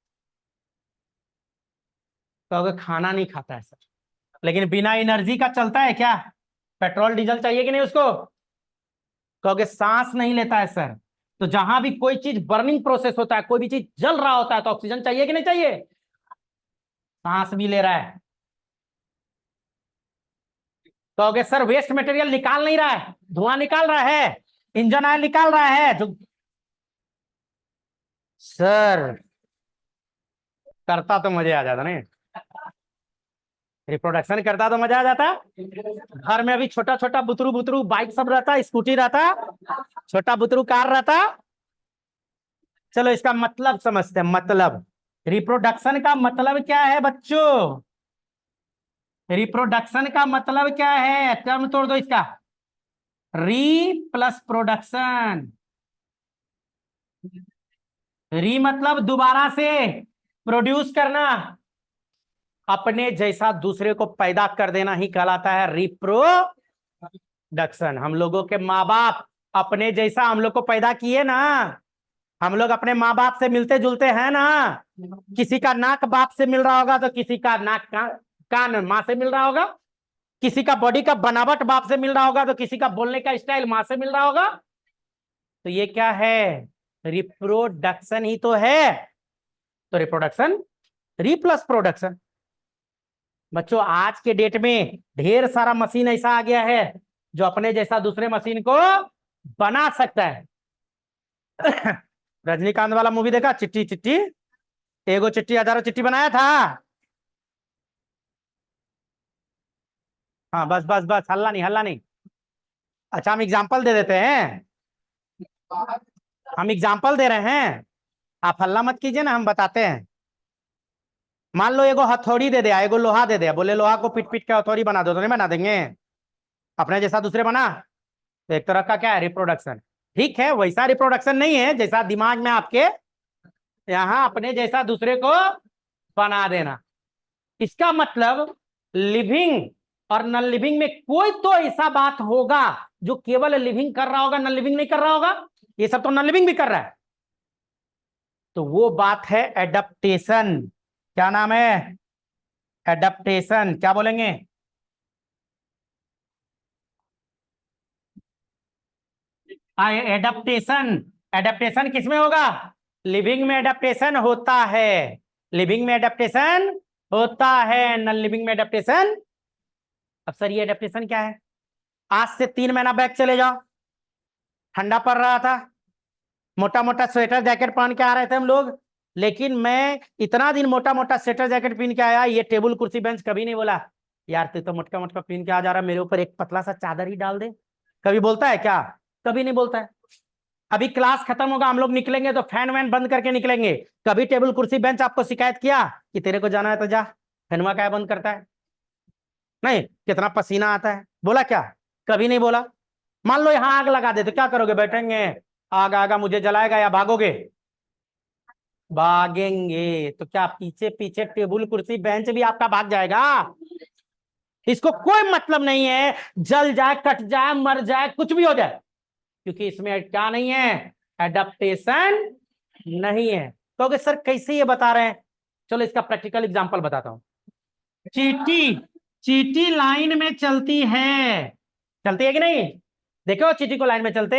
कहोगे खाना नहीं खाता है सर, लेकिन बिना एनर्जी का चलता है क्या? पेट्रोल डीजल चाहिए कि नहीं उसको? कहोगे सांस नहीं लेता है सर। तो जहां भी कोई चीज बर्निंग प्रोसेस होता है, कोई भी चीज जल रहा होता है, तो ऑक्सीजन चाहिए कि नहीं चाहिए? सांस भी ले रहा है। कहोगे सर वेस्ट मटेरियल निकाल नहीं रहा है, धुआं निकाल रहा है, इंजन ऑयल निकाल रहा है जो। सर करता तो मजे आ जाता नहीं, रिप्रोडक्शन करता तो मजा आ जाता। घर में अभी छोटा छोटा बुतरू बुतरू बाइक सब रहता, स्कूटी रहता, छोटा बुतरू कार रहता। चलो इसका मतलब समझते हैं। मतलब रिप्रोडक्शन का मतलब क्या है बच्चों? रिप्रोडक्शन का मतलब क्या है? टर्म तोड़ दो इसका। री प्लस प्रोडक्शन। री मतलब दोबारा से प्रोड्यूस करना, अपने जैसा दूसरे को पैदा कर देना ही कहलाता है रिप्रोडक्शन। हम लोगों के माँ बाप अपने जैसा हम लोग को पैदा किए ना। हम लोग अपने माँ बाप से मिलते जुलते हैं ना। किसी का नाक बाप से मिल रहा होगा तो किसी का नाक कान माँ से मिल रहा होगा। किसी का बॉडी का बनावट बाप से मिल रहा होगा तो किसी का बोलने का स्टाइल माँ से मिल रहा होगा। तो ये क्या है? रिप्रोडक्शन ही तो है। तो रिप्रोडक्शन री प्लस प्रोडक्शन। बच्चों आज के डेट में ढेर सारा मशीन ऐसा आ गया है जो अपने जैसा दूसरे मशीन को बना सकता है। रजनीकांत वाला मूवी देखा, चिट्टी चिट्टी एगो चिट्टी हजारों चिट्ठी बनाया था। हाँ बस बस बस, हल्ला नहीं हल्ला नहीं। अच्छा हम एग्जाम्पल दे देते हैं। हम एग्जाम्पल दे रहे हैं, आप हल्ला मत कीजिए ना, हम बताते हैं। मान लो एगो हथौड़ी दे दिया, एगो लोहा दे दिया, बोले लोहा को पीट पीट के हथौड़ी बना दो, तो नहीं बना देंगे? अपने जैसा दूसरे बना, तो एक तरह का क्या है? रिप्रोडक्शन। ठीक है, वैसा रिप्रोडक्शन नहीं है जैसा दिमाग में आपके यहाँ अपने जैसा दूसरे को बना देना। इसका मतलब लिविंग और नॉन लिविंग में कोई तो ऐसा बात होगा जो केवल लिविंग कर रहा होगा, नॉन लिविंग नहीं कर रहा होगा। ये सब तो नॉन लिविंग भी कर रहा है। तो वो बात है एडप्टेशन। क्या नाम है? एडप्टेशन। क्या बोलेंगे? एडप्टेशन। एडप्टेशन किसमें होगा? लिविंग में एडप्टेशन होता है। लिविंग में एडप्टेशन होता है, नॉन लिविंग में एडप्टेशन। अब सर ये एडप्टेशन क्या है? आज से 3 महीना बैक चले जाओ, ठंडा पड़ रहा था, मोटा मोटा स्वेटर जैकेट पहन के आ रहे थे हम लोग। लेकिन मैं इतना दिन मोटा मोटा स्वेटर जैकेट पहन के आया, ये टेबल कुर्सी बेंच कभी नहीं बोला यार तू तो मोटका मोटका पहन के आ जा रहा, मेरे ऊपर एक पतला सा चादर ही डाल दे। कभी बोलता है क्या? कभी नहीं बोलता है। अभी क्लास खत्म होगा, हम लोग निकलेंगे तो फैन वैन बंद करके निकलेंगे। कभी टेबल कुर्सी बेंच आपको शिकायत किया कि तेरे को जाना है तो जा, फैनवा क्या बंद करता है? नहीं, कितना पसीना आता है, बोला क्या? कभी नहीं बोला। मान लो यहाँ आग लगा दे तो क्या करोगे? बैठेंगे, आग आगा मुझे जलाएगा, या भागोगे? भागेंगे। तो क्या पीछे पीछे टेबल कुर्सी बेंच भी आपका भाग जाएगा? इसको कोई मतलब नहीं है, जल जाए, कट जाए, मर जाए, कुछ भी हो जाए, क्योंकि इसमें क्या नहीं है? एडप्टेशन नहीं है। तो सर कैसे ये बता रहे हैं? चलो इसका प्रैक्टिकल एग्जांपल बताता हूं। चींटी, चींटी लाइन में चलती है, चलती है कि नहीं? देखो चींटी को लाइन में चलते।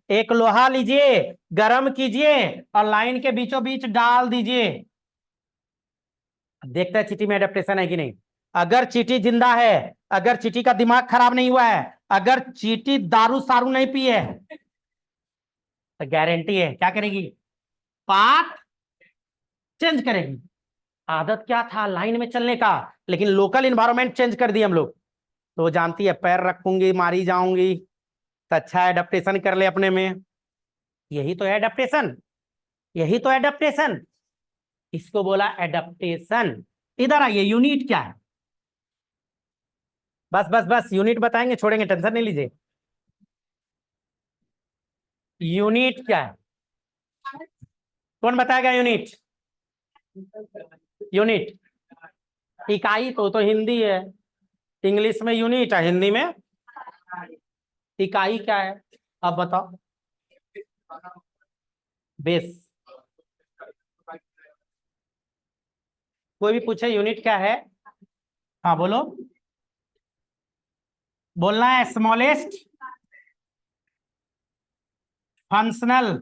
एक लोहा लीजिए, गरम कीजिए और लाइन के बीचों बीच डाल दीजिए। देखते हैं चींटी में एडेप्टेशन है कि नहीं। अगर चींटी जिंदा है, अगर चींटी का दिमाग खराब नहीं हुआ है, अगर चींटी दारू सारू नहीं पी है, तो गारंटी है क्या करेगी? पाथ चेंज करेगी। आदत क्या था? लाइन में चलने का, लेकिन लोकल इन्वायरमेंट चेंज कर दी हम लोग। तो वो जानती है पैर रखूंगी मारी जाऊंगी, तो अच्छा एडेप्टेशन कर ले अपने में। यही तो है एडेप्टेशन, यही तो एडेप्टेशन। इसको बोला एडेप्टेशन। इधर आइए, यूनिट क्या है? बस बस बस, यूनिट बताएंगे, छोड़ेंगे, टेंशन नहीं लीजिए। यूनिट क्या है? कौन बताएगा यूनिट? यूनिट इकाई तो हिंदी है। इंग्लिश में यूनिट है, हिंदी में इकाई क्या है? अब बताओ। बेस। कोई भी पूछे यूनिट क्या है? हाँ बोलो, बोलना है। स्मॉलेस्ट फंक्शनल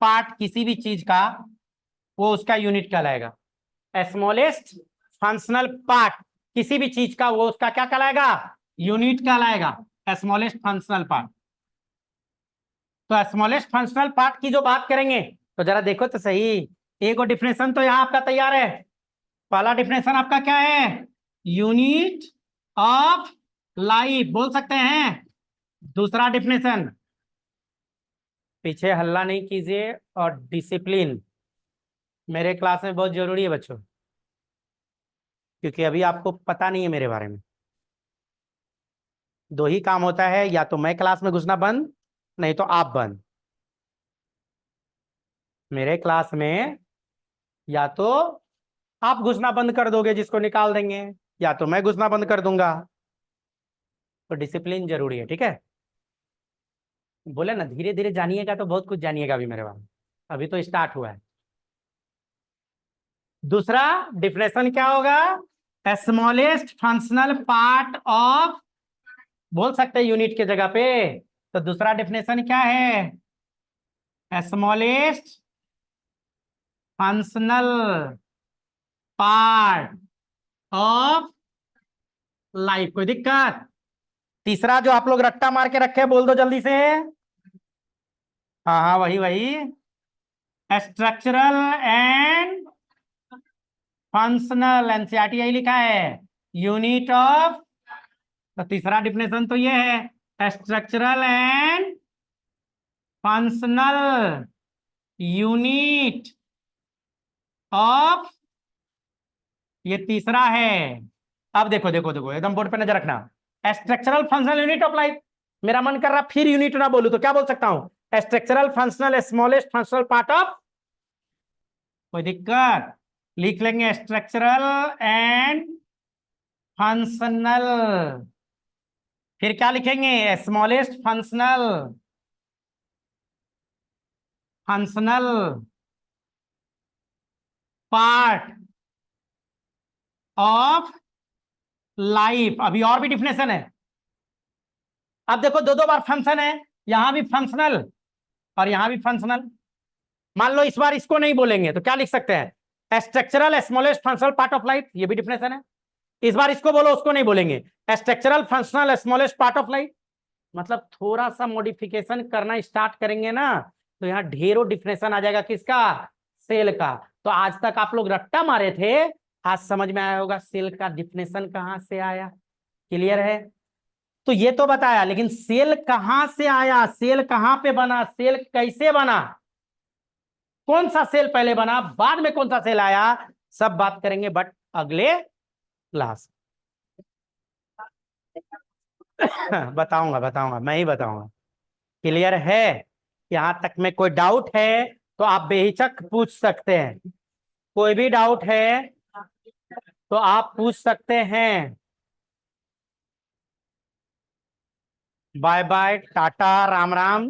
पार्ट किसी भी चीज का, वो उसका यूनिट कहलाएगा। स्मॉलेस्ट फंक्शनल पार्ट किसी भी चीज का, वो उसका क्या कहलाएगा? यूनिट कहलाएगा। Smallest functional part. तो स्मॉलेस्ट फंक्शनल पार्ट की जो बात करेंगे, तो जरा देखो तो सही। एक और डिफिनेशन तो यहाँ आपका तैयार है। पहला डिफिनेशन आपका क्या है? यूनिट ऑफ लाइफ बोल सकते हैं। दूसरा डिफिनेशन, पीछे हल्ला नहीं कीजिए, और डिसिप्लिन मेरे क्लास में बहुत जरूरी है बच्चों, क्योंकि अभी आपको पता नहीं है मेरे बारे में। दो ही काम होता है, या तो मैं क्लास में घुसना बंद, नहीं तो आप बंद। मेरे क्लास में या तो आप घुसना बंद कर दोगे, जिसको निकाल देंगे, या तो मैं घुसना बंद कर दूंगा। तो डिसिप्लिन जरूरी है, ठीक है। बोले ना धीरे धीरे जानिएगा तो बहुत कुछ जानिएगा अभी मेरे बारे, अभी तो स्टार्ट हुआ है। दूसरा डिफिनेशन क्या होगा? स्मॉलेस्ट फंक्शनल पार्ट ऑफ, बोल सकते हैं यूनिट के जगह पे। तो दूसरा डिफिनेशन क्या है? Smallest functional part of life. कोई दिक्कत? तीसरा जो आप लोग रट्टा मार के रखे, बोल दो जल्दी से। हाँ हाँ, वही वही, स्ट्रक्चरल एंड फंक्शनल। एनसीईआरटी यही लिखा है, यूनिट ऑफ। तो तीसरा डिफिनेशन तो ये है, structural and functional unit of, ये तीसरा है। अब देखो देखो देखो, एकदम बोर्ड पे नजर रखना। Structural functional unit of life, मेरा मन कर रहा फिर यूनिट ना बोलूं तो क्या बोल सकता हूं? Structural functional smallest functional part of. कोई दिक्कत? लिख लेंगे स्ट्रक्चरल एंड फंक्शनल, फिर क्या लिखेंगे? Smallest functional, functional part of life. अभी और भी डिफिनेशन है। अब देखो दो दो बार फंक्शन है, यहां भी फंक्शनल और यहां भी फंक्शनल। मान लो इस बार इसको नहीं बोलेंगे तो क्या लिख सकते हैं? Structural smallest functional part of life, ये भी डिफिनेशन है। इस बार इसको बोलो, उसको नहीं बोलेंगे। Structural functional smallest part of life. मतलब थोड़ा सा मॉडिफिकेशन करना स्टार्ट करेंगे ना, तो यहाँ ढेरों डिफिनेशन आ जाएगा। किसका? सेल का। तो आज तक आप लोग रट्टा मारे थे, आज समझ में आया होगा सेल का डिफिनेशन कहां से आया। क्लियर है? तो ये तो बताया, लेकिन सेल कहां से आया, सेल कहां पे बना, सेल कैसे बना, कौन सा सेल पहले बना, बाद में कौन सा सेल आया, सब बात करेंगे बट अगले क्लास। बताऊंगा बताऊंगा, मैं ही बताऊंगा। क्लियर है? यहां तक में कोई डाउट है तो आप बेहिचक पूछ सकते हैं। कोई भी डाउट है तो आप पूछ सकते हैं। Bye bye, tata, Ram Ram.